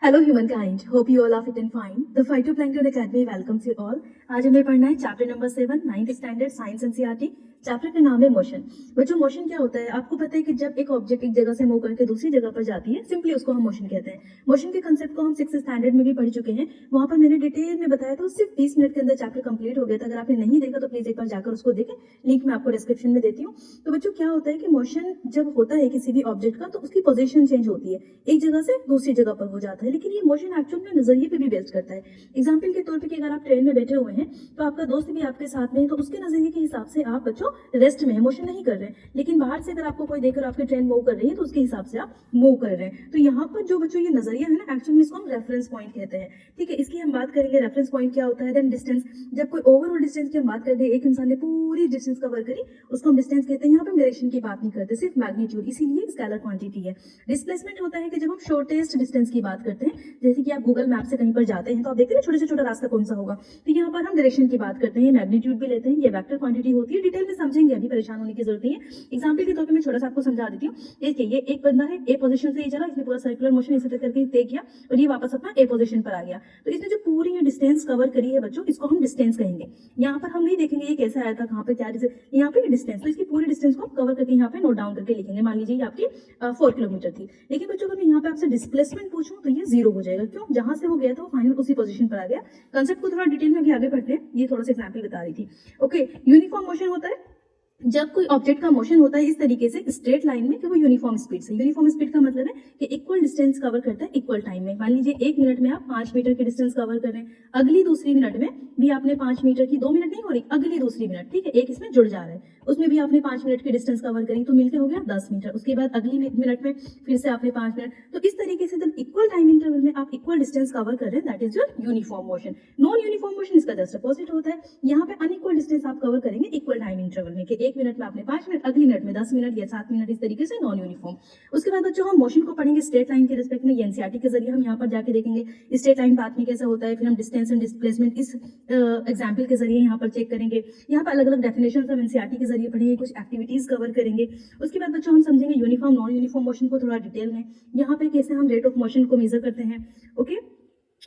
Hello humankind, hope you all are fit and fine. The Phytoplankton Academy welcomes you all. आज हमें पढ़ना है chapter number 7 9th standard science NCERT. Chapter का नाम है motion. बच्चों मोशन क्या होता है आपको पता है कि जब एक ऑब्जेक्ट एक जगह से मूव करके दूसरी जगह पर जाती है सिंपली उसको हम मोशन कहते हैं। मोशन के कंसेप्ट को हम 6th स्टैंडर्ड में भी पढ़ चुके हैं, वहां पर मैंने डिटेल में बताया था। सिर्फ 20 मिनट के अंदर चैप्टर कंप्लीट हो गया था। अगर आपने नहीं देखा तो प्लीज एक बार जाकर उसको देखें, लिंक मैं आपको डिस्क्रिप्शन में देती हूँ। तो बच्चों क्या होता है कि मोशन जब होता है किसी भी ऑब्जेक्ट का तो उसकी पोजीशन चेंज होती है, एक जगह से दूसरी जगह पर हो जाता है, लेकिन ये मोशन एक्चुअल में नजरिए पे भी बेस्ड करता है। एग्जाम्पल के तौर पे कि अगर आप ट्रेन में बैठे हुए हैं तो आपका दोस्त भी आपके साथ में है, तो उसके नजरिए के हिसाब से आप बच्चों रेस्ट में है, मोशन नहीं कर रहे हैं। लेकिन बाहर से अगर आपको कोई देखकर आपकी ट्रेन मूव कर रही है तो उसके हिसाब से आप मूव कर रहे हैं। तो यहाँ पर जो बच्चों ये नजरिया है ना, एक्चुअली इसको हम रेफरेंस पॉइंट कहते हैं। ठीक है, इसकी हम बात करेंगे रेफरेंस पॉइंट क्या होता है। देन डिस्टेंस, जब कोई ओवरऑल डिस्टेंस की हम बात करते हैं, एक इंसान ने पूरी डिस्टेंस कवर करी, उसको हम डिस्टेंस कहते हैं। यहाँ पे डायरेक्शन की बात नहीं करते, सिर्फ मैग्नीट्यूड, इसीलिए स्केलर क्वांटिटी है। डिस्प्लेसमेंट होता है कि जब हम शॉर्टेस्ट डिस्टेंस की बात करते हैं, जैसे कि आप गूगल मैप से कहीं पर जाते हैं तो आप देखते हैं छोटे से छोटा रास्ता कौन सा होगा, तो यहाँ पर हम डायरेक्शन की बात करते हैं, मैग्नीट्यूड भी लेते हैं। ये वेक्टर क्वांटिटी होती है, डिटेल में समझेंगे, अभी परेशान होने की जरूरत नहीं है। एग्जाम्पल के तौर पर मैं छोटा सा आपको समझा देती हूँ। देखिए ये एक बंदा है, ए पोजीशन से ये चला, इसने पूरा सर्कुलर मोशन इसी तरह करके तय किया और ये वापस अपना ए पोजीशन पर आ गया। तो इसने जो पूरी डिस्टेंस कवर करी है बच्चों, इसको हम डिस्टेंस कहेंगे। यहाँ पर हम नहीं देखेंगे ये कैसे आया था, कहाँ पे क्या डिस्टेंस, यहाँ पे डिस्टेंस, तो इसकी पूरी डिस्टेंस को कवर करके यहाँ पे नोट डाउन करके लिखेंगे। मान लीजिए ये आपकी 4 किलोमीटर थी, लेकिन बच्चों अगर मैं यहाँ पे आपसे डिस्प्लेसमेंट पूछूं तो ये 0 हो जाएगा। क्यों? जहां से वो गया था वो फाइनल उसी पोजीशन पर आ गया। कंसेप्ट को थोड़ा डिटेल में अभी आगे बढ़ते हैं, ये थोड़ा सा एग्जाम्पल बता रही थी। ओके, यूनिफॉर्म मोशन होता है जब कोई ऑब्जेक्ट का मोशन होता है इस तरीके से स्ट्रेट लाइन में कि वो यूनिफॉर्म स्पीड से। यूनिफॉर्म स्पीड का मतलब है कि इक्वल डिस्टेंस कवर करता है इक्वल टाइम में। मान लीजिए 1 मिनट में आप 5 मीटर की डिस्टेंस कवर कर रहे हैं, अगली दूसरी मिनट में भी आपने 5 मीटर की, 2 मिनट नहीं हो रही, अगली दूसरी मिनट, ठीक है, एक इसमें जुड़ जा रहा है, उसमें भी आपने 5 मिनट की डिस्टेंस कवर करी, तो मिलकर हो गया 10 मीटर। उसके बाद अगली मिनट में फिर से आपने 5 मिनट। तो इस तरीके से जब इक्वल टाइम इंटरवल में आप इक्वल डिस्टेंस कवर कर रहे हैं, that is your uniform motion. Non uniform motion इसका जस्ट अपोजिट होता है। यहाँ पे अनइक्वल डिस्टेंस आप कवर करेंगे इक्वल टाइम इंटरवल में, कि 1 मिनट में आपने 5 मिनट, अगली मिनट में 10 मिनट या 7 मिनट, इस तरीके से नॉन यूनिफॉर्म। उसके बाद बच्चों हम मोशन को पढ़ेंगे स्ट्रेट लाइन के रिस्पेक्ट में, एनसीईआरटी के जरिए हम यहाँ पर जाके देखेंगे स्ट्रेट लाइन पाथ में कैसा होता है। फिर हम डिस्टेंस एंड डिस्प्लेसमेंट इस एग्जाम्पल के जरिए यहाँ पर चेक करेंगे। यहाँ पर अलग अलग डेफिनेशन हम एनसीईआरटी के जरिए पढ़ेंगे, कुछ एक्टिविटीज कवर करेंगे। उसके बाद बच्चों हम समझेंगे यूनिफॉर्म नॉन यूनिफॉर्म मोशन को थोड़ा डिटेल में, यहाँ पे कैसे हम रेट ऑफ मोशन को मेजर करते हैं। ओके,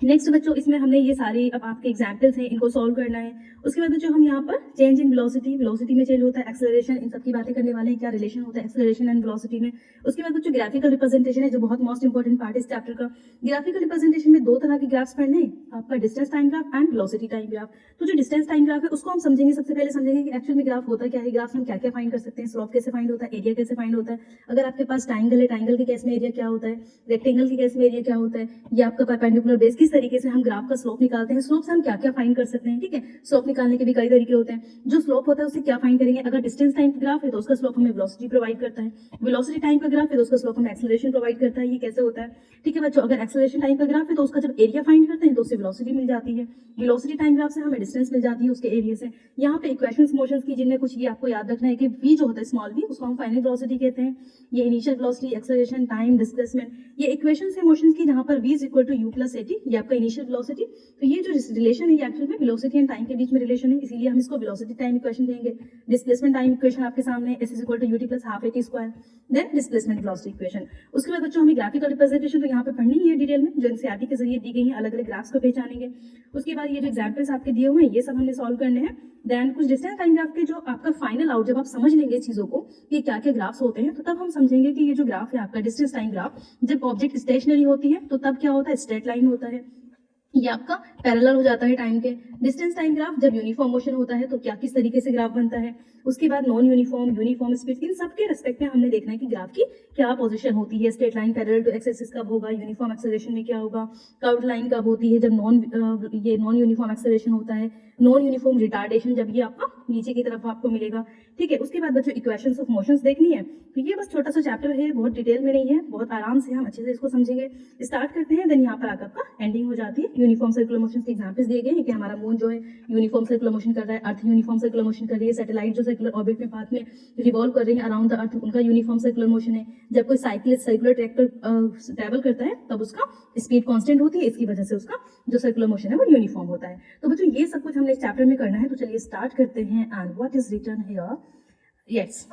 नेक्स्ट बच्चों इसमें हमने ये सारी अब आपके एग्जाम्पल्स हैं, इनको सॉल्व करना है। उसके बाद बच्चों हम यहाँ पर चेंज इन वेलोसिटी, वेलोसिटी में चेंज होता है, एक्सेलरेशन, इन सब की बातें करने वाले हैं, क्या रिलेशन होता है एक्सेलरेशन एंड वेलोसिटी में। उसके बाद बच्चों ग्राफिकल रिप्रेजेंटेशन है जो बहुत मोस्ट इंपॉर्टेंट पार्ट है इस चैप्टर का। ग्राफिकल रिप्रेजेंटेशन में 2 तरह के ग्राफ्स पढ़ने हैं, आपका distance time graph and velocity time graph. तो जो डिस्टेंस टाइम ग्राफ है उसको हम समझेंगे, सबसे पहले समझेंगे कि एक्चुअल में ग्राफ होता क्या है, ग्राफ हम क्या क्या फाइंड कर सकते हैं, स्लोप कैसे फाइंड होता है, एरिया कैसे फाइंड होता है। अगर आपके पास ट्रायंगल है, ट्रायंगल के केस में एरिया क्या होता है, रेक्टेंगल के केस में एरिया क्या होता है, ये आपका परपेंडिकुलर बेस, किस तरीके से हम ग्राफ का स्लोप निकालते हैं, स्लोप से हम क्या क्या फाइंड कर सकते हैं। ठीक है, स्लोप निकालने के भी कई तरीके होते हैं। जो स्लोप होता है उससे क्या फाइंड करेंगे, अगर डिस्टेंस टाइम का ग्राफ है तो उसका स्लोप हमें वेलोसिटी प्रोवाइड करता है, वेलोसिटी टाइम का ग्राफ है तो उसका स्लोप हमें एक्सेलरेशन प्रोवाइड करता है। ये कैसे होता है, ठीक है बच्चों, अगर एक्सेलरेशन टाइम का ग्राफ है तो उसका जब एरिया फाइंड करते हैं तो उससे वेलोसिटी मिल जाती है, वेलोसिटी टाइम ग्राफ से हमें डिस्टेंस मिल जाती है उसके एरिया से। यहाँ पे इक्वेशंस मोशंस की जिनमें कुछ ये आपको याद रखना है कि v जो होता है स्मॉल v, उसको हम फाइनल वेलोसिटी कहते हैं। ये initial velocity, acceleration, time, displacement, ये इक्वेशंस है मोशंस की, जहाँ पर v is equal to u plus at, ये आपका इनिशियल वेलोसिटी। तो ये जो रिलेशन है ये एक्चुअल में वेलोसिटी एंड टाइम के बीच में रिलेशन है, इसीलिए हम इसको वेलोसिटी टाइम इक्वेशन कहेंगे। डिस्प्लेसमेंट टाइम इक्वेशन आपके सामने s is equal to ut plus half at square, then displacement velocity equation. उसके बाद बच्चों हमें ग्राफिकल रिप्रेजेंटेशन तो यहाँ पे पढ़नी ही है डिटेल में, जो एनसीईआरटी के जरिए दी गई है, अलग अलग ग्राफ्स को पहचानेंगे। उसके बाद ये जो एग्जाम्पल्स आपके दिए हुए हैं ये सब हमने सॉल्व करने हैं। देन कुछ डिस्टेंस टाइम ग्राफ के जो आपका फाइनल आउट, जब आप समझ लेंगे चीजों को कि क्या क्या ग्राफ्स होते हैं, तो तब हम समझेंगे कि ये जो ग्राफ है आपका डिस्टेंस टाइम ग्राफ, जब ऑब्जेक्ट स्टेशनरी होती है तो तब क्या होता है, स्ट्रेट लाइन होता है, ये आपका पैरेलल हो जाता है टाइम के। डिस्टेंस टाइम ग्राफ जब यूनिफॉर्म मोशन होता है तो क्या किस तरीके से ग्राफ बनता है। उसके बाद नॉन यूनिफॉर्म, यूनिफॉर्म स्पीड, इन सबके रिस्पेक्ट में हमने देखना है कि ग्राफ की क्या पोजीशन होती है। Straight line parallel to X axis कब होगा, यूनिफॉर्म एक्सेलरेशन में क्या होगा, कर्व्ड लाइन कब होती है जब नॉन यूनिफॉर्म एक्सेलरेशन होता है, नॉन यूनिफॉर्म रिटार्डेशन जब ये आपका नीचे की तरफ आपको मिलेगा। ठीक है, उसके बाद बच्चों इक्वेशंस ऑफ मोशंस देखनी है। तो ये बस छोटा सा चैप्टर है, बहुत डिटेल में नहीं है, बहुत आराम से हम अच्छे से इसको समझेंगे। स्टार्ट करते हैं, देन यहाँ पर आकर आपका एंडिंग हो जाती है। यूनिफॉर्म सर्कुलर मोशन के एग्जांपल्स दिए गए हैं कि हमारा मून जो है यूनिफॉर्म सर्कुलर मोशन कर रहा है, अर्थ यूनिफॉर्म सर्कुलर मोशन कर रही है, सैटेलाइट जो सर्कुलर ऑर्बिट में पाथ में रिवॉल्व कर रही है अराउंड द अर्थ, उनका यूनिफॉर्म सर्कुलर मोशन है। जब कोई साइक्लिस्ट सर्कुलर ट्रैक पर ट्रैवल करता है तब उसका स्पीड कांस्टेंट होती है, इसकी वजह से उसका जो सर्कुलर मोशन है वो यूनिफॉर्म होता है। तो बच्चों ये सब कुछ हमने इस चैप्टर में करना है, तो चलिए स्टार्ट करते हैं। And what is written here, yes,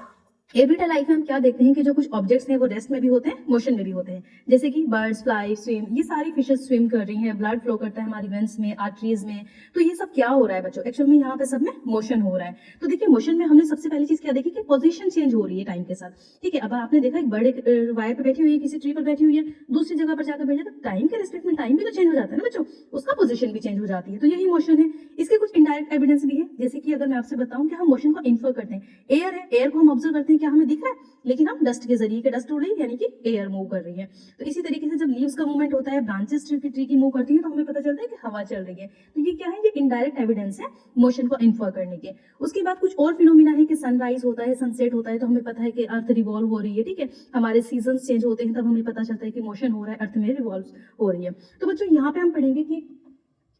everyday life में हम क्या देखते हैं कि जो कुछ ऑब्जेक्ट्स हैं वो रेस्ट में भी होते हैं, मोशन में भी होते हैं। जैसे कि बर्ड्स फ्लाई स्विम, ये सारी फिशेस स्विम कर रही हैं, ब्लड फ्लो करता है हमारी वेंस में, आर्टरीज में। तो ये सब क्या हो रहा है बच्चों, एक्चुअल में यहाँ पे सब में मोशन हो रहा है। तो देखिए मोशन में हमने सबसे पहली चीज क्या देखी कि पोजीशन चेंज हो रही है टाइम के साथ। ठीक है, अब आपने देखा एक बर्ड एक वायर पे बैठी हुई है, किसी ट्री पर बैठी हुई है, दूसरी जगह पर जाकर बैठ जाए, तो टाइम के रिस्पेक्ट में टाइम भी तो चेंज हो जाता है ना बच्चों, उसका पोजीशन भी चेंज हो जाती है। तो यही मोशन है। इसके कुछ इनडायरेक्ट एविडेंस भी है, जैसे कि अगर मैं आपसे बताऊं कि हम मोशन को इन्फर करते हैं, एयर है, एयर को हम ऑब्जर्व करते हैं, क्या हमें दिख रहा है, लेकिन हम डस्ट के जरिए, डस्ट उड़ रही है यानी कि एयर मूव कर रही है। तो इसी तरीके से जब लीव्स का मूवमेंट होता है, ब्रांचेस ट्री की मूव करती है, तो हमें पता चलता है कि हवा चल रही है। तो ये क्या है, ये इनडायरेक्ट एविडेंस है मोशन को इन्फर करने के। उसके बाद कुछ और फिनोमिना है कि सनराइज होता है, सनसेट होता है, तो हमें पता है कि अर्थ रिवॉल्व हो रही है। ठीक है, हमारे सीजन चेंज होते हैं, तब हमें पता चलता है कि मोशन हो रहा है, अर्थ में रिवॉल्व हो रही है। तो बच्चों यहाँ पे हम पढ़ेंगे कि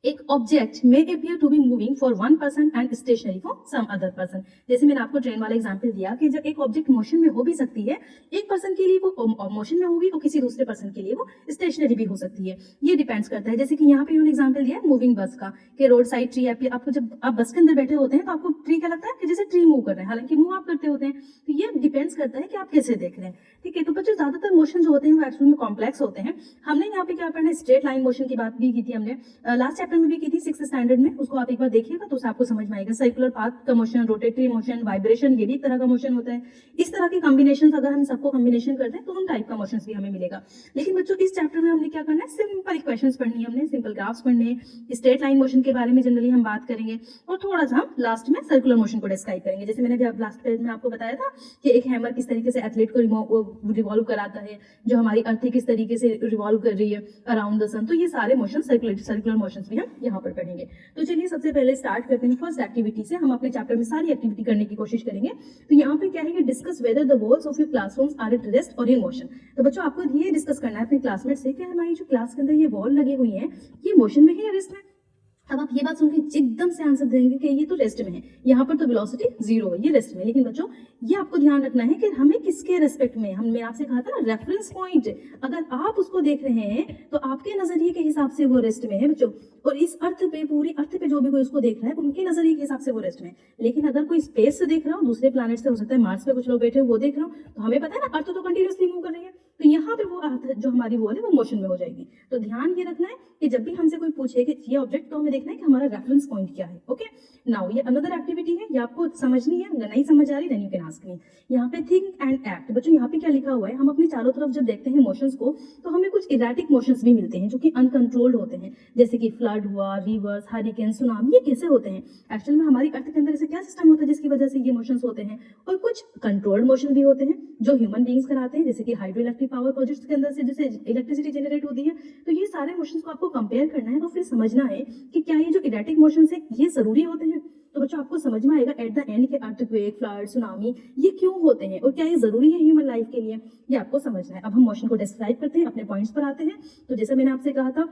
एक object may appear to be moving for one person and stationary for some other person. जैसे मैंने आपको ट्रेन वाला एग्जांपल दिया कि जब एक ऑब्जेक्ट मोशन में हो भी सकती है, एक पर्सन के लिए वो मोशन में होगी और किसी दूसरे पर्सन के लिए वो स्टेशनरी भी हो सकती है। ये डिपेंड्स करता है। जैसे कि यहाँ पे इन्होंने एग्जाम्पल दिया है मूविंग बस का, कि रोड साइड ट्री आपको जब आप बस के अंदर बैठे होते हैं तो आपको ट्री क्या लगता है कि जैसे ट्री मूव कर रहे हैं, हालांकि मूव आप करते होते हैं। तो ये डिपेंड्स करता है कि आप कैसे देख रहे हैं। ठीक है, तो बच्चों ज्यादातर मोशन जो होते हैं वो एक्चुअल में कॉम्प्लेक्स होते हैं। हमने यहाँ पे क्या पढ़ना है, स्ट्रेट लाइन मोशन की बात भी की थी हमने, लास्ट चैप्टर में भी की थी 6th स्टैंडर्ड में, उसको आप एक बार देखिएगा तो उससे आपको समझ में आएगा। सर्कुलर पाथ का मोशन, रोटेटरी मोशन, वाइब्रेशन, ये भी एक तरह का मोशन होता है। इस तरह के कॉम्बिनेशन अगर हम सबको कॉम्बिनेशन करते हैं तो उन टाइप का मोशन भी हमें मिलेगा। लेकिन बच्चों इस चैप्टर में हमने क्या करना है, सिंपल इक्वेशंस पढ़नी है, हमने सिंपल ग्राफ्स पढ़ने हैं, स्ट्रेट लाइन मोशन के बारे में जनरली हम बात करेंगे, और थोड़ा सा हम लास्ट में सर्कुलर मोशन को डिस्क्राइब करेंगे। जैसे मैंने अभी लास्ट पेज में आपको बताया था कि एक हैमर किस तरीके से एथलीट को रिवॉल्व कराता है, जो हमारी अर्थ किस तरीके से रिवॉल्व कर रही है अराउंड द सन। तो ये सारे मोशन सर्कुलर मोशंस भी हम यहाँ पर पढ़ेंगे। तो चलिए सबसे पहले स्टार्ट करते हैं फर्स्ट एक्टिविटी से। हम अपने चैप्टर में सारी एक्टिविटी करने की कोशिश करेंगे। तो यहाँ पे क्या है कि discuss whether the walls of your classrooms are at rest और इन मोशन। तो बच्चों आपको ये डिस्कस करना है अपने क्लासमेट से कि हमारी जो क्लास के अंदर ये वॉल लगी हुई है, ये मोशन में है या रेस्ट में। अब आप ये बात सुन के एकदम से आंसर देंगे कि ये तो रेस्ट में है, यहाँ पर तो वेलोसिटी 0 है, ये रेस्ट में। लेकिन बच्चों ये आपको ध्यान रखना है कि हमें किसके रेस्पेक्ट में, हमने आपसे कहा था ना रेफरेंस पॉइंट, अगर आप उसको देख रहे हैं तो आपके नजरिए के हिसाब से वो रेस्ट में है बच्चों, और इस अर्थ पे, पूरी अर्थ पे जो भी कोई उसको देख रहा है उनके नजरिए के हिसाब से वो रेस्ट में है। लेकिन अगर कोई स्पेस से देख रहा हो, दूसरे प्लैनेट से, हो सकता है मार्स पे कुछ लोग बैठे हो वो देख रहा हो, तो हमें पता है ना अर्थ तो कंटिन्यूसली मूव कर रही है, तो यहाँ पे वो अर्थ जो हमारी वॉल है वो मोशन में हो जाएगी। तो ध्यान ये रखना है कि जब भी हमसे कोई पूछे कि ये ऑब्जेक्ट, तो हमें देखना है कि हमारा रेफरेंस पॉइंट क्या है। ओके, नाउ ये अनदर एक्टिविटी है, ये आपको समझनी है, अगर नहीं समझ आ रही then you can ask me. यहाँ पे थिंक एंड एक्ट। बच्चों यहाँ पे क्या लिखा हुआ है, हम अपने चारों तरफ जब देखते हैं मोशंस को तो हमें कुछ इरेटिक मोशंस भी मिलते हैं जो कि अनकंट्रोल्ड होते हैं, जैसे कि फ्लड हुआ, रिवर्स, हरिकेन, सुनामी। ये कैसे होते हैं, एक्चुअल में हमारी अर्थ के अंदर ऐसा क्या सिस्टम होता है जिसकी वजह से ये मोशंस होते हैं। और कुछ कंट्रोल्ड मोशन भी होते हैं जो ह्यूमन बींग्स कराते हैं, जैसे कि हाइड्रो इलेक्ट्रिक पावर प्रोजेक्ट्स के अंदर से जैसे इलेक्ट्रिसिटी जनरेट होती है। तो ये सारे मोशंस को आपको कंपेयर करना है और फिर समझना है कि क्या ये जो इरेटिक मोशंस है ये जरूरी होते हैं। तो बच्चों आपको समझ में आएगा एट द एंड के अर्थक्वेक, फ्लड, सुनामी ये क्यों होते हैं और क्या ये जरूरी है ह्यूमन लाइफ के लिए, ये आपको समझना है। अब हम मोशन को डिस्क्राइब करते हैं, अपने पॉइंट्स पर आते हैं। तो जैसे मैंने आपसे कहा था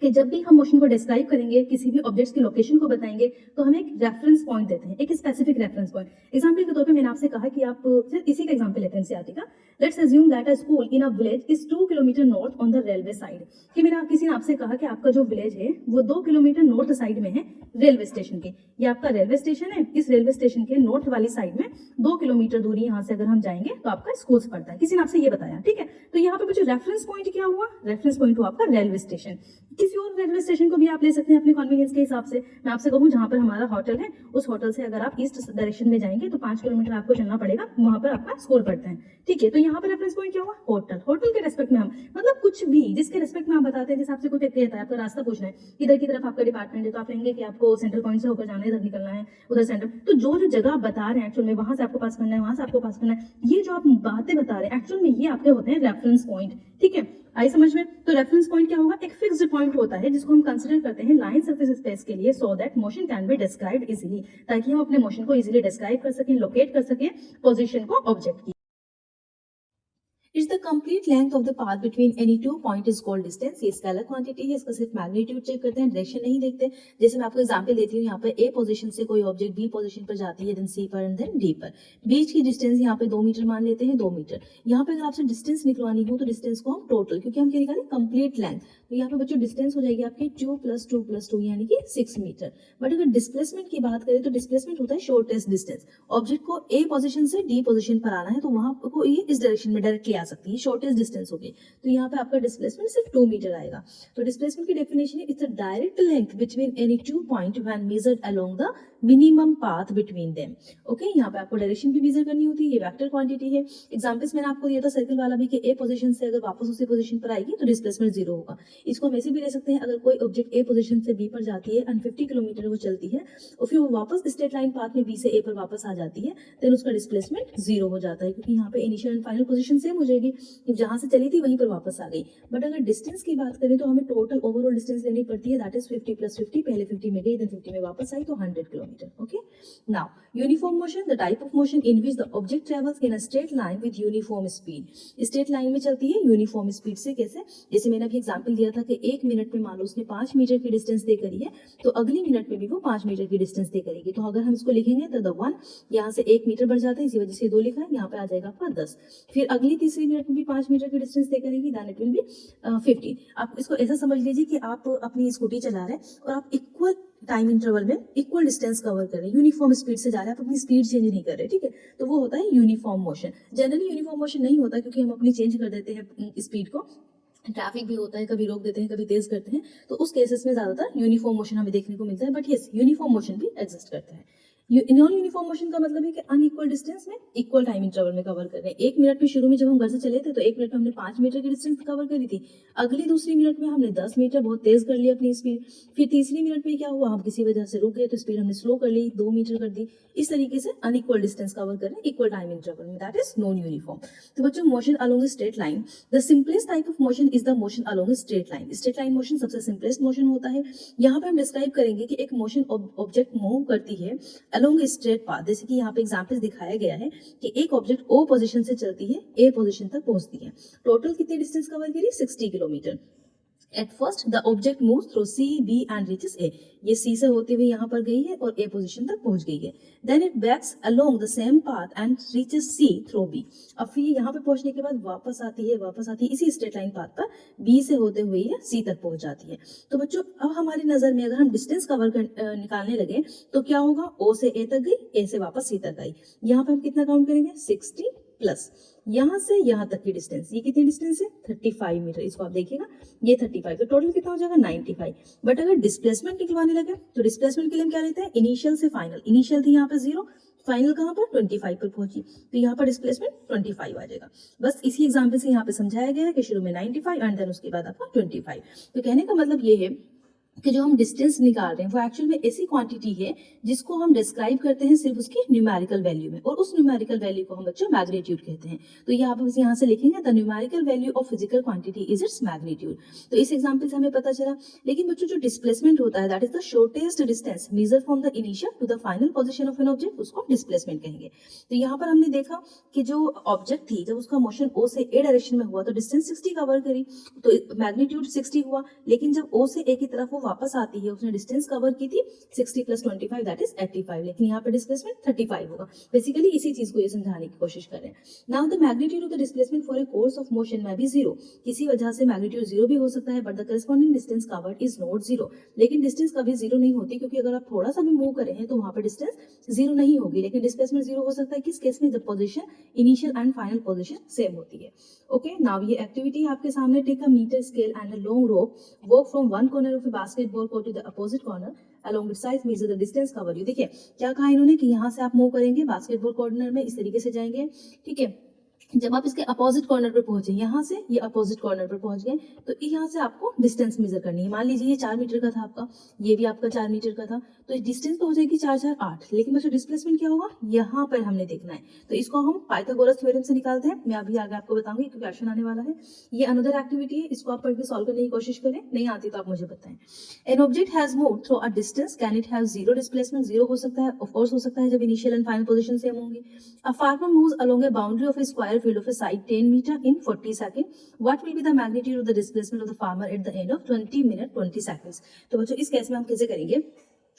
कि जब भी हम मोशन को डिस्क्राइब करेंगे, किसी भी ऑब्जेक्ट्स की लोकेशन को बताएंगे, तो हम एक रेफरेंस पॉइंट देते हैं, एक स्पेसिफिक रेफरेंस पॉइंट। एग्जांपल के तौर पे मैंने आपसे कहा कि आप इसी का एग्जांपल लेते हैं एनसीईआरटी का। Let's assume that a school in a village is 2 kilometre north on the railway side. कि मैंने किसी ने आपसे कहा कि आपका जो विलेज है वो 2 किलोमीटर नॉर्थ साइड में है रेलवे स्टेशन के। ये आपका रेलवे स्टेशन है, इस रेलवे स्टेशन के नॉर्थ वाली साइड में 2 किलोमीटर दूरी यहाँ से अगर हम जाएंगे तो आपका स्कूल पड़ता है। किसी ने आपसे ये बताया, ठीक है। तो यहाँ पे बच्चों रेफरेंस पॉइंट क्या हुआ, रेफरेंस पॉइंट हुआ आपका रेलवे स्टेशन। किसी और रेलवे स्टेशन को भी आप ले सकते हैं अपने कन्वीनियंस के हिसाब से। मैं आपसे कहूँ जहाँ पर हमारा होटल है, उस होटल से अगर आप ईस्ट डायरेक्शन में जाएंगे तो 5 किलोमीटर आपको चलना पड़ेगा, वहां पर आपका स्कूल पड़ता है, ठीक है। तो यहाँ पर रेफरेंस पॉइंट क्या हुआ, होटल। होटल के रेस्पेक्ट में हम मतलब कुछ भी जिसके रेस्पेक्ट में आप बताते हैं, जैसे आपसे कोई व्यक्ति रहता है, आपका रास्ता पूछना है, इधर की तरफ आपका डिपार्टमेंट है, तो आप कहेंगे कि आपको सेंट्रल पॉइंट से होकर जाना है, इधर निकलना है, उधर सेंटर। तो जो जगह आप बता रहे हैं एक्चुअल में वहां से आपको पास करना है, वहां से आपको पास करना है, ये जो आप बातें बता रहे हैं एक्चुअल में ये आपके होते हैं रेफरेंस पॉइंट, ठीक है। आई समझ में। तो रेफरेंस पॉइंट क्या होगा, एक फिक्स्ड पॉइंट होता है जिसको हम कंसीडर करते हैं लाइन सरफेस स्पेस के लिए, so that motion can be described easily, ताकि हम अपने मोशन को इजीली डिस्क्राइब कर सकें, लोकेट कर सकें पोजीशन को ऑब्जेक्ट की। It's the complete length of the path between any two point is called distance. ये स्केलर क्वांटिटी है, इसका सिर्फ मैग्नीट्यूड चेक करते हैं, डायरेक्शन नहीं देखते। जैसे मैं आपको एग्जांपल देती हूँ, यहाँ पे ए पोजीशन से कोई ऑब्जेक्ट बी पोजीशन पर जाती है, देन सी पर एंड देन डी पर। बीच की डिस्टेंस यहाँ पे 2 मीटर मान लेते हैं, 2 मीटर। यहाँ पे अगर आपसे डिस्टेंस निकलवानी हो तो डिस्टेंस को हम टोटल, क्योंकि हम क्या निकालें कंप्लीट लेंथ, तो यहाँ पे बच्चों डिस्टेंस हो जाएगी आपकी 2 + 2 + 2 यानी कि 6 मीटर। बट अगर डिस्प्लेसमेंट की बात करें तो डिस्प्लेसमेंट होता है शॉर्टेस्ट डिस्टेंस। ऑब्जेक्ट को ए पोजीशन से डी पोजीशन पर आना है तो वहां को ये इस डायरेक्शन में डायरेक्टली आ सकती है, शॉर्टेस्ट डिस्टेंस होगी। तो यहाँ पे आपका डिस्प्लेसमेंट सिर्फ 2 मीटर आएगा। तो डिस्प्लेसमेंट की डेफिनेशन है, it's a direct length between any two point when measured along the minimum path between them. Okay, यहाँ पे आपको डायरेक्शन भी मेजर करनी होती है, ये वेक्टर क्वांटिटी है। एग्जांपल्स मैंने आपको दिया था सर्कल वाला भी कि ए पोजीशन से अगर वापस उसी पोजीशन पर आएगी तो डिस्प्लेसमेंट 0 होगा। इसको हम ऐसे भी ले सकते हैं, अगर कोई ऑब्जेक्ट ए पोजीशन से बी पर जाती है एंड 50 किलोमीटर वो चलती है और फिर वो वापस स्ट्रेट लाइन पाथ में बी से ए पर वापस आ जाती है, देन उसका डिस्प्लेसमेंट 0 हो जाता है, क्योंकि यहाँ पे initial and final position same हो जाएगी, जहां से चली थी वहीं पर वापस आ गई। बट अगर डिस्टेंस की बात करें तो हमें टोटल ओवरऑल डिस्टेंस लेनी पड़ती है, दैट इज 50 + 50। पहले 50 में गई, देन 50 में वापस आई, तो 100 kilometre. Okay, now uniform motion, the type of motion in which the object travels in a straight line with uniform speed. Straight line में चलती है यूनिफॉर्म स्पीड से। कैसे? जैसे मैंने अभी एग्जांपल दिया था कि 1 मिनट में मान लो उसने 5 मीटर की डिस्टेंस तय करी है, तो अगली मिनट में भी वो 5 मीटर की डिस्टेंस तय करेगी। तो अगर हम इसको लिखेंगे तो द 1 यहाँ से 1 मीटर बढ़ जाता है, इसी वजह से 2 लिखा है, यहाँ पे आ जाएगा आपका 10। फिर अगली तीसरी मिनट में भी 5 मीटर की डिस्टेंस तय करेगी, दैन इट विल बी 15। आप इसको ऐसा समझ लीजिए कि आप अपनी स्कूटी चला रहे हैं और आप इक्वल टाइम इंटरवल में इक्वल डिस्टेंस कवर कर रहे हैं, यूनिफॉर्म स्पीड से जा रहे हैं, आप अपनी स्पीड चेंज नहीं कर रहे, ठीक है? तो वो होता है uniform motion. Generally uniform motion नहीं होता, क्योंकि हम अपनी चेंज कर देते हैं स्पीड को, ट्रैफिक भी होता है, कभी रोक देते हैं, कभी तेज करते हैं, तो उस केसेस में ज्यादातर यूनिफॉर्म मोशन हमें देखने को मिलता है। बट यस, यूनिफॉर्म मोशन भी एग्जिस्ट करता है। नॉन यूनिफॉर्म मोशन का मतलब है कि अनइक्वल डिस्टेंस में इक्वल टाइम इंटरवल में कवर कर रहे हैं। 1 मिनट में शुरू में जब हम घर से चले थे तो 1 मिनट में हमने 5 मीटर की डिस्टेंस कवर करी थी, अगली दूसरी मिनट में हमने 10 मीटर बहुत तेज कर लिया अपनी स्पीड, फिर तीसरी मिनट में क्या हुआ, हम किसी वजह से रुक गए तो स्पीड हमने स्लो कर ली, 2 मीटर कर दी। इस तरीके से अनइक्वल डिस्टेंस कवर कर रहे हैं इक्वल टाइम इंटरवल में, दैट इज नॉन यूनिफॉर्म। तो बच्चों, motion along straight line, the simplest type of motion is the motion along straight line. Straight line motion सबसे सिंपलेस्ट मोशन होता है। यहाँ पे हम डिस्क्राइब करेंगे कि एक मोशन ऑब्जेक्ट मूव करती है अलोंग स्ट्रेट पाथ। जैसे कि यहाँ पे एग्जांपल्स दिखाया गया है कि एक ऑब्जेक्ट ओ पोजीशन से चलती है, ए पोजीशन तक पहुंचती है, टोटल कितनी डिस्टेंस कवर करी, 60 kilometre. At first, the object moves through C, B and reaches A. ये C से होते हुए यहाँ पर गई है और A पोजीशन तक पहुंच गई है। Then it backs along the same path and reaches C through B. अब फिर यहाँ पे पहुंचने के बाद वापस आती है इसी स्ट्रेट लाइन पाथ पर B से होते हुए ये C तक पहुंच जाती है। तो बच्चों, अब हमारी नजर में अगर हम डिस्टेंस कवर निकालने लगे तो क्या होगा, O से A तक गई, A से वापस C तक आई। यहाँ पे हम कितना काउंट करेंगे, 60 प्लस यहाँ से यहाँ तक की डिस्टेंस, ये कितनी डिस्टेंस है, 35 मीटर। इसको आप देखिएगा, ये 35, तो टोटल कितना हो जाएगा, 95। बट अगर डिस्प्लेसमेंट निकलवाने लगे तो डिस्प्लेसमेंट के लिए हम क्या लेते हैं, इनिशियल से फाइनल। इनिशियल थी यहाँ पे 0, फाइनल कहाँ पर 25 पर पहुंची, तो यहाँ पर डिस्प्लेसमेंट 25 आ जाएगा। बस इसी एग्जाम्पल से यहाँ पे समझाया गया है कि शुरू में 95 एंड देन उसके बाद आपका 25। तो कहने का मतलब ये है कि जो हम डिस्टेंस निकाल रहे हैं वो एक्चुअल में ऐसी क्वांटिटी है जिसको हम डिस्क्राइब करते हैं सिर्फ उसकी न्यूमेरिकल वैल्यू में, और उस न्यूमेरिकल वैल्यू को हम बच्चों मैग्नीट्यूड कहते हैं। तो ये आप यहाँ से लिखेंगे, the numerical value of physical quantity is its magnitude. तो इस एग्जांपल से हमें पता चला। लेकिन बच्चों, जो डिस्प्लेसमेंट होता है that is the shortest distance measure from the initial to the final position of an object, उसको डिस्प्लेसमेंट कहेंगे। तो यहाँ पर हमने देखा कि जो ऑब्जेक्ट थी, जब उसका मोशन ओ से ए डायरेक्शन में हुआ तो डिस्टेंस 60 कवर करी, तो मैग्नीट्यूड 60 हुआ। लेकिन जब ओ से ए की तरफ वो वापस आती है, उसने डिस्टेंस कवर की थी 60 + 25 दैट इज 85, लेकिन यहाँ पे डिस्प्लेसमेंट 35 होगा। बेसिकली इसी चीज को ये समझाने की कोशिश कर रहे हैं। Now the magnitude of the displacement for a course of motion में भी 0, किसी वजह से मैग्नीट्यूड 0 भी हो सकता है, but the corresponding distance covered is not 0। लेकिन डिस्टेंस कभी 0 नहीं होती, क्योंकि अगर आप थोड़ा सा भी मूव कर रहे हैं तो वहां पर डिस्टेंस 0 नहीं होगी, लेकिन डिस्प्लेसमेंट 0 हो सकता है किस केस में, जब position initial and final position same होती है। ओके, नाउ ये एक्टिविटी आपके सामने, take a metre scale and a long rope, walk from one corner of a basketball court to the opposite corner along its size measure the distance covered। देखिए क्या कहा इन्होंने कि यहाँ से आप मूव करेंगे बास्केटबॉल कॉर्नर में, इस तरीके से जाएंगे, ठीक है। जब आप इसके अपोजिट कॉर्नर पर पहुंचे, यहाँ से ये अपोजिट कॉर्नर पर पहुंच गए, तो यहाँ से आपको डिस्टेंस मेजर करनी है। मान लीजिए ये 4 मीटर का था आपका, ये भी आपका 4 मीटर का था, तो डिस्टेंस तो हो जाएगी 4 4 8, लेकिन बच्चों डिस्प्लेसमेंट क्या होगा, यहाँ पर हमने देखना है। तो इसको हम पाइथागोरस थ्योरम से निकालते हैं, मैं अभी आगे आपको बताऊंगी क्योंकि क्वेश्चन आने वाला है। ये अनदर एक्टिविटी है, इसको आप पढ़ के सॉल्व करने की कोशिश करें, नहीं आती तो आप मुझे बताएं। An object has moved through a distance, can it have 0 displacement. 0 हो सकता है, ऑफ कोर्स हो सकता है जब initial and final position same होंगी। A farmer moves along a boundary of a square square field of a side 10 meter in 40 seconds. What will be the magnitude of the displacement of the farmer at the end of 20 minute 20 seconds? तो बच्चों इस case में हम कैसे करेंगे,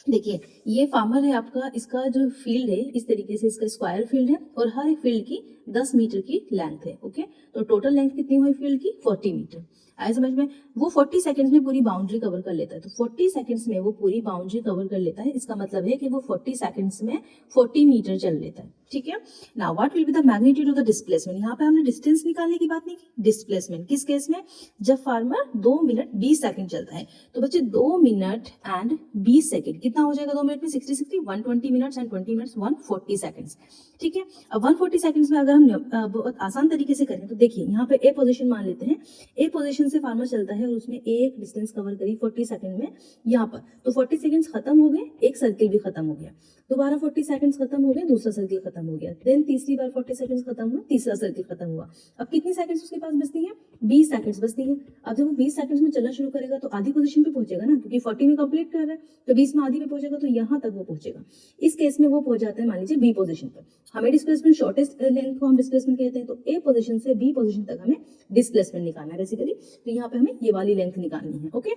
देखिए ये farmer है आपका, इसका जो फील्ड है इस तरीके से इसका स्क्वायर फील्ड है और हर एक फील्ड की 10 मीटर की लेंथ है। ओके, तो टोटल लेंथ कितनी हुई फील्ड की 40 मीटर। आए समझ में? वो 40 सेकंड्स में पूरी बाउंड्री कवर कर लेता है, तो 40 सेकंड्स में वो पूरी बाउंड्री कवर कर लेता है। इसका मतलब है कि वो 40 सेकंड्स में 40 मीटर चल लेता है। ठीक है, now what will be the magnitude of the displacement. यहाँ पे हमने डिस्टेंस निकालने की बात नहीं की, डिस्प्लेसमेंट किस केस में, जब फार्मर 2 मिनट 20 सेकंड चलता है। तो बच्चे 2 मिनट एंड 20 सेकंड कितना हो जाएगा 2 मिनट में, 60 60 120 मिनट्स एंड 20 मिनट्स 140 सेकंड्स। ठीक है, अब 140 सेकंड्स में अगर हम बहुत आसान तरीके से करें तो देखिए यहाँ पे ए पोजीशन मान लेते हैं। ए पोजीशन से फार्मर चलता है और उसने एक डिस्टेंस कवर करी 40 सेकंड में यहाँ पर, तो 40 सेकंड्स खत्म हो गए, एक सर्किल भी खत्म हो गया। दोबारा 40 सेकंड्स खत्म हो गए, दूसरा सर्किल खत्म हो गया। देन तीसरी बार 40 सेकंड्स खत्म हुआ, तीसरा सर्किल खत्म हुआ। अब कितनी सेकंड्स उसके पास बचती है, 20 सेकंड्स बचती है। अब जब वो 20 सेकंड्स में चलना शुरू करेगा तो आधी पोजीशन पे पहुंचेगा ना, क्योंकि 40 में कंप्लीट कर रहा है, तो 20 में आधी पे पहुंचेगा, तो यहाँ तक वो पहुंचेगा। इस केस में वो पहुंच जाता है मान लीजिए बी पोजीशन पर। हमें डिस्प्लेसमेंट शॉर्टेस्ट लेंथ को हम डिस्प्लेसमेंट कहते हैं, तो ए पोजीशन से बी पोजीशन तक हमें डिस्प्लेसमेंट निकालना है बेसिकली। तो यहाँ पे हमें ये वाली लेंथ निकालनी है। ओके,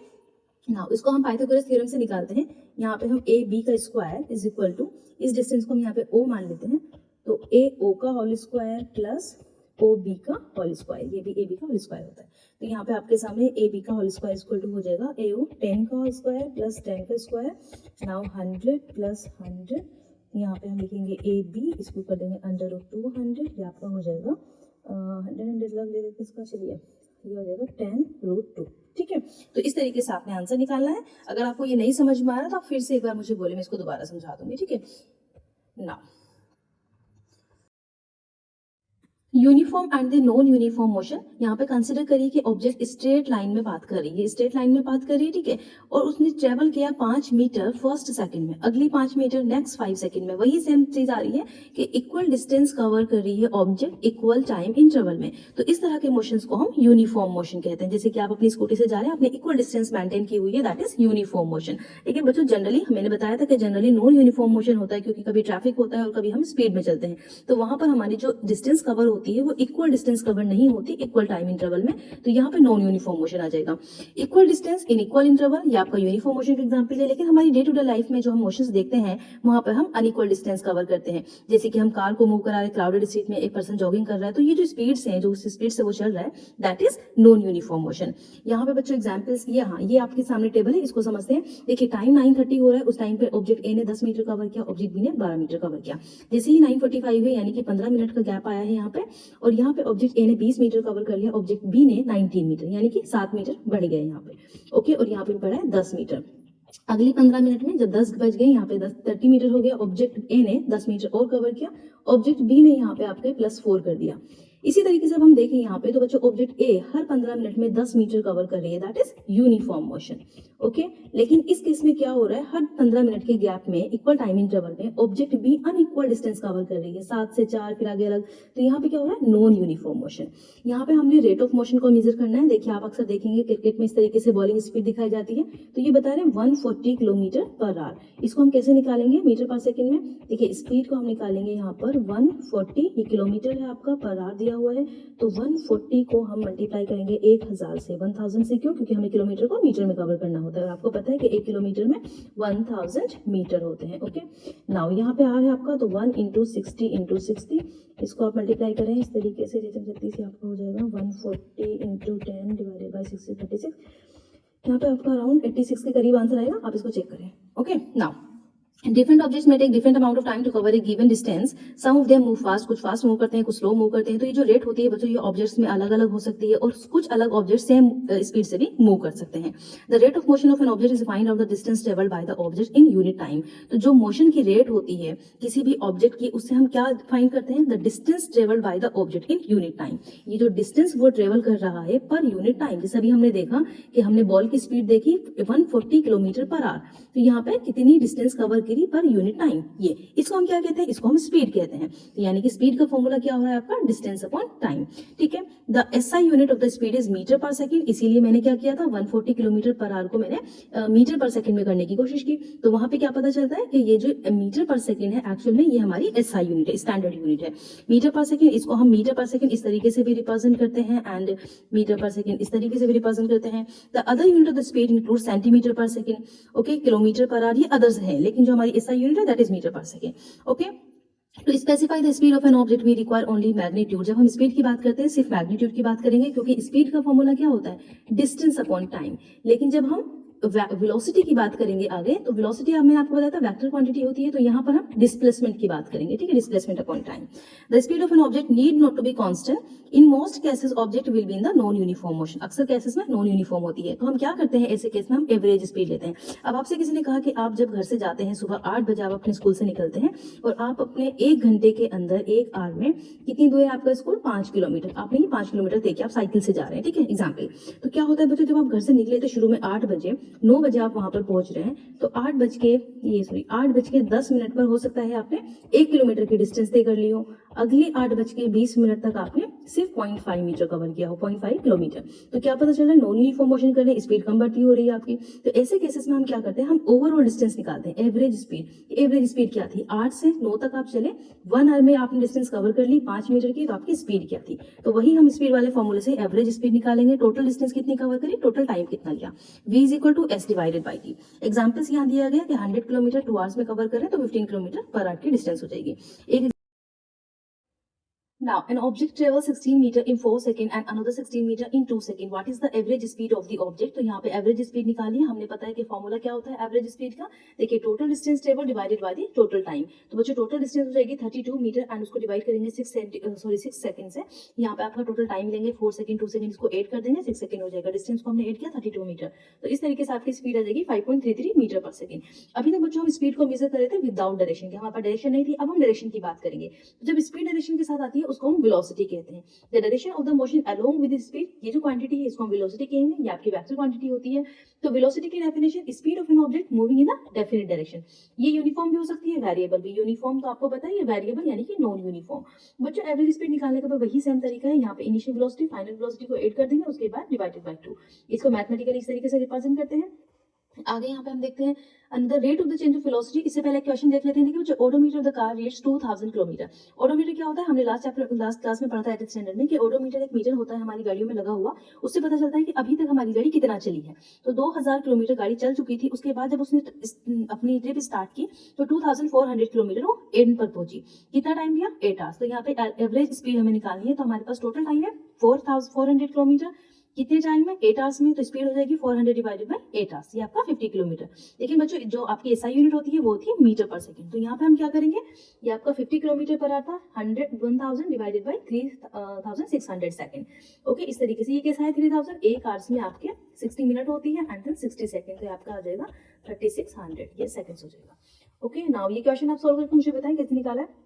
नाउ इसको हम पाइथागोरस थ्योरम से निकालते हैं। यहाँ पे हम ए बी का स्क्वायर इज इक्वल टू, इस डिस्टेंस को हम यहाँ पे ओ मान लेते हैं, तो ए ओ का whole square plus O B का होल स्क्वायर, ये भी ए बी का होल स्क्वायर होता है। तो यहाँ पे आपके सामने ए बी का होल स्क्वायर इक्वल टू हो जाएगा ए ओ 10 का होल स्क्वायर प्लस 10 का स्क्वायर, नाउ 100 प्लस 100, यहाँ पे हम लिखेंगे ए बी, इसको कर देंगे अंडर रूट 200, ये आपका हो जाएगा 100 लग ले देते इसका, चलिए ये हो जाएगा 10 रूट 2। ठीक है, तो इस तरीके से आपने आंसर निकालना है। अगर आपको ये नहीं समझ में आ रहा तो आप फिर से एक बार मुझे बोले, मैं इसको दोबारा समझा दूंगी। ठीक है, now uniform and the non uniform motion, यहाँ पे कंसिडर करिए कि ऑब्जेक्ट स्ट्रेट लाइन में बात कर रही है, स्ट्रेट लाइन में बात कर रही है। ठीक है, और उसने ट्रेवल किया 5 मीटर फर्स्ट सेकंड में, अगली 5 मीटर नेक्स्ट 5 सेकंड में। वही सेम चीज आ रही है कि इक्वल डिस्टेंस कवर कर रही है ऑब्जेक्ट इक्वल टाइम इंटरवल में। तो इस तरह के मोशंस को हम यूनिफॉर्म मोशन कहते हैं। जैसे कि आप अपनी स्कूटी से जा रहे हैं, आपने इक्वल डिस्टेंस मेंटेन की हुई है, दैट इज यूनिफॉर्म मोशन। लेकिन बच्चों जनरली मैंने बताया था कि जनरली नॉन यूनिफॉर्म मोशन होता है, क्योंकि कभी ट्रैफिक होता है और कभी हम स्पीड में चलते हैं, तो वहां पर हमारी जो डिस्टेंस कवर होती है वो इक्वल डिस्टेंस कवर नहीं होती इक्वल टाइम इंटरवल में, तो यहाँ पे नॉन यूनिफॉर्म मोशन आ जाएगा। Equal distance in equal interval, ये आपका यूनिफॉर्म मोशन का एग्जांपल है। लेकिन हमारी डे टू डे लाइफ में जो हम मोशंस देखते हैं वहां पर हम अनइक्वल डिस्टेंस कवर करते हैं। जैसे कि हम कार को मूव करा रहे, क्राउडेड स्ट्रीट में एक पर्सन जॉगिंग कर रहा है, तो ये जो स्पीड्स हैं, जो उस स्पीड से वो चल रहा है, that is non uniform motion. यहाँ पे बच्चों एग्जाम्पल्स किए, हाँ ये आपके सामने टेबल है, इसको समझते हैं। देखिए टाइम 9:30 हो रहा है, उस टाइम पे ऑब्जेक्ट ए ने 10 मीटर कवर किया, ऑब्जेक्ट बी ने 12 मीटर कवर किया। जैसे ही 9:45 है, यानी कि 15 मिनट का गैप आया है यहाँ पे, और यहाँ पे ऑब्जेक्ट ए ने 20 मीटर कवर कर लिया, ऑब्जेक्ट बी ने 19 मीटर, यानी कि 7 मीटर बढ़ गए यहाँ पे। ओके, और यहाँ पे पड़ा है 10 मीटर। अगली 15 मिनट में जब 10 बज गए, यहाँ पे 30 मीटर हो गया, ऑब्जेक्ट ए ने 10 मीटर और कवर किया, ऑब्जेक्ट बी ने यहाँ पे आपके +4 कर दिया। इसी तरीके से अब हम देखें यहाँ पे, तो बच्चों ऑब्जेक्ट ए हर 15 मिनट में 10 मीटर कवर कर रही है, that is uniform motion. Okay, लेकिन इस केस में क्या हो रहा है, हर 15 मिनट के गैप में इक्वल टाइम इंटरवल में object B unequal distance cover कर रही है, 7 से 4 फिर आगे अलग, तो यहाँ पे क्या हो रहा है, नॉन यूनिफॉर्म मोशन। यहाँ पे हमने रेट ऑफ मोशन को मेजर करना है। देखिए आप अक्सर देखेंगे क्रिकेट में इस तरीके से बॉलिंग स्पीड दिखाई जाती है, तो ये बता रहे हैं 140 किलोमीटर पर आवर। इसको हम कैसे निकालेंगे, मीटर पर सेकंड में। देखिए स्पीड को हम निकालेंगे यहाँ पर 140, ये किलोमीटर है आपका, पर आवर दिया हुआ है, तो 140 को हम मल्टीप्लाई करेंगे 1000 से, 1000 से क्यों, क्योंकि हमें किलोमीटर को मीटर में कवर करना होता है, आपको पता है कि 1 किलोमीटर में 1000 मीटर होते हैं। ओके, नाउ यहाँ पे आर है आपका, तो 1 × 60 × 60, इसको आप मल्टीप्लाई करें इस तरीके से, जैसे 36 से आपका हो जाएगा 140 × 10 डिवाइडेड बाय 60 36, यहाँ पे आपका अराउंड 86 के करीब आंसर आएगा, आप इसको चेक करें। ओके, नाउ डिफरेंट ऑब्जेक्ट्स में take different amount of time to cover a given distance, some of them move fast, कुछ फास्ट मूव करते हैं, कुछ स्लो मूव करते हैं। तो ये जो रेट होती है बच्चों, ये ऑब्जेक्ट्स में अलग अलग हो सकती है, और कुछ अलग ऑब्जेक्ट्स सेम स्पीड से भी मूव कर सकते हैं। The rate of motion of an object is find out the distance travelled by the object in unit time. तो जो मोशन की रेट होती है किसी भी ऑब्जेक्ट की, उससे हम क्या फाइंड करते हैं, the distance travelled by the object in unit time. ये जो डिस्टेंस वो ट्रेवल कर रहा है पर यूनिट टाइम, जैसे अभी हमने देखा कि हमने बॉल की स्पीड देखी 140 किलोमीटर पर आवर, तो यहाँ पे कितनी डिस्टेंस कवर डिग्री पर यूनिट टाइम। ये इसको हम क्या कहते हैं, इसको हम स्पीड कहते हैं। यानी कि स्पीड का फॉर्मूला क्या हो रहा है आपका, डिस्टेंस अपॉन टाइम। ठीक है, the SI unit of the speed is metre per second, इसीलिए मैंने क्या किया था 140 किलोमीटर पर आवर को मैंने मीटर पर सेकंड में करने की कोशिश की। तो वहां पे क्या पता चलता है कि ये जो मीटर पर सेकंड है एक्चुअल में ये हमारी एसआई यूनिट है, स्टैंडर्ड यूनिट है। मीटर पर सेकंड, इसको हम मीटर पर सेकंड इस तरीके से भी रिप्रेजेंट करते हैं एंड मीटर पर सेकंड इस तरीके से भी रिप्रेजेंट करते हैं। The other unit of the speed include centimetre per second, okay, kilometre per hour ये अदर्स है, लेकिन जो हमारी एसआई यूनिट है that is metre per second. Okay, to specify the speed of an object we require only magnitude. जब हम speed की बात करते हैं सिर्फ मैग्नीट्यूड की बात करेंगे, क्योंकि स्पीड का फॉर्मूला क्या होता है, डिस्टेंस अपॉन टाइम। लेकिन जब हम वेलोसिटी की बात करेंगे आगे, तो वेलोसिटी मैंने आपको बताया था वेक्टर क्वांटिटी होती है, तो यहाँ पर हम डिस्प्लेसमेंट की बात करेंगे। ठीक है, displacement upon time. The speed of an object need not to be constant, in most cases object will be in the non uniform motion. अक्सर केसेस में नॉन यूनिफॉर्म होती है, तो हम क्या करते हैं ऐसे केस में हम एवरेज स्पीड लेते हैं। अब आपसे किसी ने कहा कि आप जब घर से जाते हैं सुबह 8 बजे, आप अपने स्कूल से निकलते हैं और आप अपने 1 घंटे के अंदर 1 आवर में कितनी दूर है आपका स्कूल, 5 किलोमीटर। आपने ये 5 किलोमीटर देखिए, आप साइकिल से जा रहे हैं। ठीक है, एग्जाम्पल। तो क्या होता है बच्चों, जब आप घर से निकले थे शुरू में 8 बजे, 9 बजे आप वहां पर पहुंच रहे हैं, तो 8 बज के 10 मिनट पर हो सकता है आपने 1 किलोमीटर की डिस्टेंस तय कर ली हो। अगली 8 बज के 20 मिनट तक आपने सिर्फ 0.5 मीटर कवर किया हो, 0.5 किलोमीटर। तो क्या पता चल रहा है, नॉन यूनिफॉर्म मोशन कर रहे हैं, स्पीड कम बढ़ती हो रही है आपकी। तो ऐसे केसेस में हम क्या करते हैं, हम ओवरऑल डिस्टेंस निकालते हैं, एवरेज स्पीड। एवरेज स्पीड क्या थी, 8 से 9 तक आप चले, 1 आवर में आपने डिस्टेंस कवर कर ली 5 मीटर की, तो आपकी स्पीड क्या थी। तो वही हम स्पीड वाले फॉर्मूले से एवरेज स्पीड निकालेंगे। टोटल डिस्टेंस कितनी कवर करी, टोटल टाइम कितना लिया, v is equal to s divided by t. Examples यहाँ दिया गया कि 100 किलोमीटर 2 आवर्स में कवर करें तो 15 किलोमीटर पर आवर की डिस्टेंस हो जाएगी। एक Now, an object travels 16 meter in 4 seconds and another 16 meter in 2 seconds. What is the average speed of the object? तो यहाँ पे average speed निकाली है हमने। पता है कि फॉर्मूला क्या होता है average speed का, देखिए total distance travel divided by the total time. तो बच्चों टोटल डिस्टेंस हो जाएगी 32 मीटर एंड उसको डिवाइड करेंगे 6 सेकंड से। यहाँ पे आपका टोटल टाइम लेंगे 4 सेकंड, 2 सेकंड इसको ऐड कर देंगे, 6 सेकंड हो जाएगा। डिस्टेंस को हमने ऐड किया 32 मीटर, तो इस तरीके से आपकी स्पीड आ जाएगी 5.33 मीटर पर सेकंड। अभी तक बच्चों हम स्पीड को मेजर कर रहे थे विदाउट डायरेक्शन के, हमारे पास डायरेक्शन नहीं थी। अब हम डायरेक्शन की बात करेंगे। जब स्पीड डायरेक्शन के साथ आती है उसको हम वेलोसिटी कहते हैं। The direction of the motion along with speed, ये जो क्वांटिटी है इसको हम वेलोसिटी कहेंगे, ये आपकी वेक्टर क्वांटिटी होती है। तो वेलोसिटी की definition, speed of an object moving in the definite direction. ये यूनिफॉर्म भी हो सकती है, वेरिएबल भी। यूनिफॉर्म तो आपको पता है, ये वेरिएबल यानी कि नॉन यूनिफॉर्म। बच्चों एवरेज स्पीड निकालने का वही सेम तरीका है, यहाँ पे इनिशियल वेलोसिटी फाइनल वेलोसिटी को ऐड कर देंगे, उसके बाद डिवाइडेड बाय 2। इसको मैथमेटिकली इस तरीके से रिप्रेजेंट करते हैं। आगे यहाँ पे हम देखते हैं the rate of the change of velocity. इससे पहले क्वेश्चन देख लेते हैं कि odometer of the car reads 2000 kilometre. Odometer क्या होता है, हमने लास्ट क्लास में पढ़ा था 8th स्टैंडर्ड में कि ओडोमीटर एक मीटर होता है हमारी गाड़ियों में लगा हुआ। उससे पता चलता है कि अभी तक हमारी गाड़ी कितना चली है। तो 2000 किलोमीटर गाड़ी चल चुकी थी, उसके बाद जब उसने अपनी ट्रिप स्टार्ट की तो 2400 किलोमीटर वो एंड पर पहुंची। कितना टाइम लिया, 8 आवर्स। तो यहाँ पे एवरेज स्पीड हमें निकालनी है, तो हमारे पास टोटल टाइम है 4400 किलोमीटर। कितने टाइम में, 8 आवर्स में। तो स्पीड हो जाएगी 400 डिवाइडेड बाय 8 आवर्स, ये आपका 50 किलोमीटर। लेकिन बच्चों जो आपकी एसआई यूनिट होती है वो होती है मीटर पर सेकंड। तो यहाँ पे हम क्या करेंगे, ये आपका 50 किलोमीटर पर आता है 1000 डिवाइडेड बाय 3600 सेकंड। ओके, इस तरीके से ये कैसा है 3000, 1 आवर्स में आपके 60 मिनट होती है एंड देन 60 सेकंड, तो आपका आ जाएगा 3600 ये सेकंड्स हो जाएगा। ओके, नाउ ये क्वेश्चन आप सॉल्व करके मुझे बताएं कैसे निकाला है।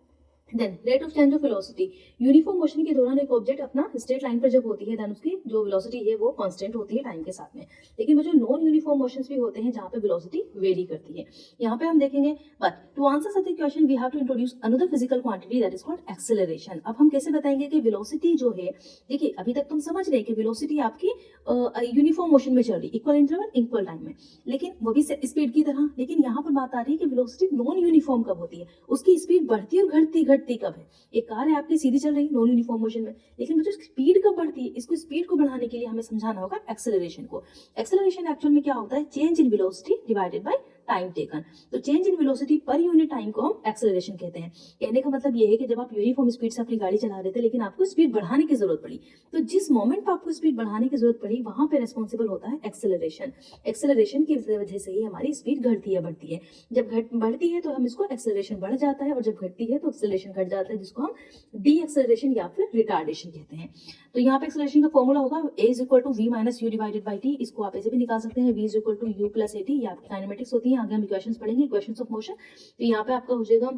Then rate of change of velocity, uniform motion के दौरान एक ऑब्जेक्ट अपना स्ट्रेट लाइन पर जब होती है देन उसकी जो वेलोसिटी है वो कांस्टेंट होती है टाइम के साथ में। लेकिन वो जो नॉन यूनिफॉर्म मोशंस भी होते हैं जहाँ पे वेलोसिटी वेरी करती है। यहाँ पे हम देखेंगे, but to answer such the question we have to introduce another physical quantity that is called acceleration. अब हम कैसे बताएंगे कि वेलोसिटी जो है, देखिए अभी तक तुम समझ रहे हैं कि वेलोसिटी आपकी यूनिफॉर्म मोशन में चल रही, इक्वल इंटरवल इक्वल टाइम में, लेकिन वो भी स्पीड की तरह। लेकिन यहाँ पर बात आ रही है कि वेलोसिटी नॉन यूनिफॉर्म कब होती है, उसकी स्पीड बढ़ती और घटती कब है। एक कार है आपकी सीधी चल रही नॉन यूनिफॉर्म मोशन में, लेकिन बच्चों स्पीड कब बढ़ती है, इसको स्पीड को बढ़ाने के लिए हमें समझाना होगा एक्सेलरेशन को। एक्सेलरेशन एक्चुअल में क्या होता है, change in velocity divided by time taken. तो change in velocity per unit time को हम एक्सेलरेशन कहते हैं। कहने का मतलब ये है कि जब आप यूनिफॉर्म स्पीड से अपनी गाड़ी चला रहे थे लेकिन आपको स्पीड बढ़ाने की जरूरत पड़ी, तो जिस मोमेंट पर आपको स्पीड बढ़ाने की जरूरत पड़ी वहां पे रेस्पॉन्सिबल होता है एक्सेलरेशन। एक्सेलरेशन की वजह से ही हमारी स्पीड घटती है बढ़ती है। जब बढ़ती है तो हम इसको एक्सेलरेशन बढ़ जाता है, और जब घटती है तो एक्सेलरेशन घट जाता है, जिसको हम डी एक्सेलरेशन या फिर रिटार्डेशन कहते हैं। तो यहाँ पे एक्सेलरेशन का फॉर्मूला होगा a is equal to v minus u divided by t. इसको आप ऐसे भी निकाल सकते हैं, v is equal to u plus a t. ये आपकी काइनेमेटिक्स होती है, आगे हम इक्वेशंस पढ़ेंगे, इक्वेशंस ऑफ मोशन। तो यहाँ पे आपका हो जाएगा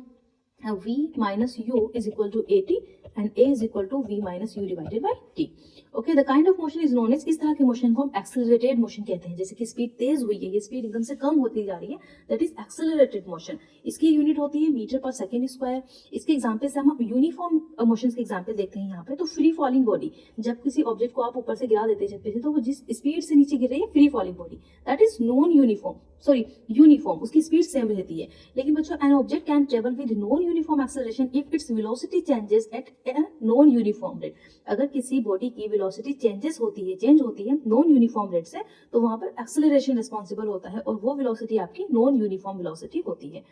v minus u is equal to at and a is equal to v minus u divided by t. Okay, the kind of motion is known as, इस तरह के मोशन को हम एक्सेलरेटेड मोशन कहते हैं. जैसे कि स्पीड तेज हुई है, ये स्पीड एकदम से कम होती जा रही है, दैट इज एक्सेलरेटेड मोशन. इसकी यूनिट होती है मीटर पर सेकेंड स्क्वायर. इसके एग्जाम्पल से हम यूनिफॉर्म मोशन के एग्जाम्पल देखते हैं यहाँ पे. तो फ्री फॉलिंग बॉडी, जब किसी ऑब्जेक्ट को आप ऊपर से गिरा देते हैं छत पे से, तो वो जिस स्पीड से नीचे गिर रही है, free falling body, that is non uniform, उसकी स्पीड सेम रहती है. लेकिन बच्चों, an object can travel with non uniform acceleration if its velocity changes at a non uniform rate. अगर किसी बॉडी की वेलोसिटी चेंज होती है नॉन यूनिफॉर्म रेट से, तो वहां पर एक्सेलरेशन रिस्पॉन्सिबल होता है, और वो वेलोसिटी आपकी नॉन यूनिफॉर्म वेलोसिटी होती है.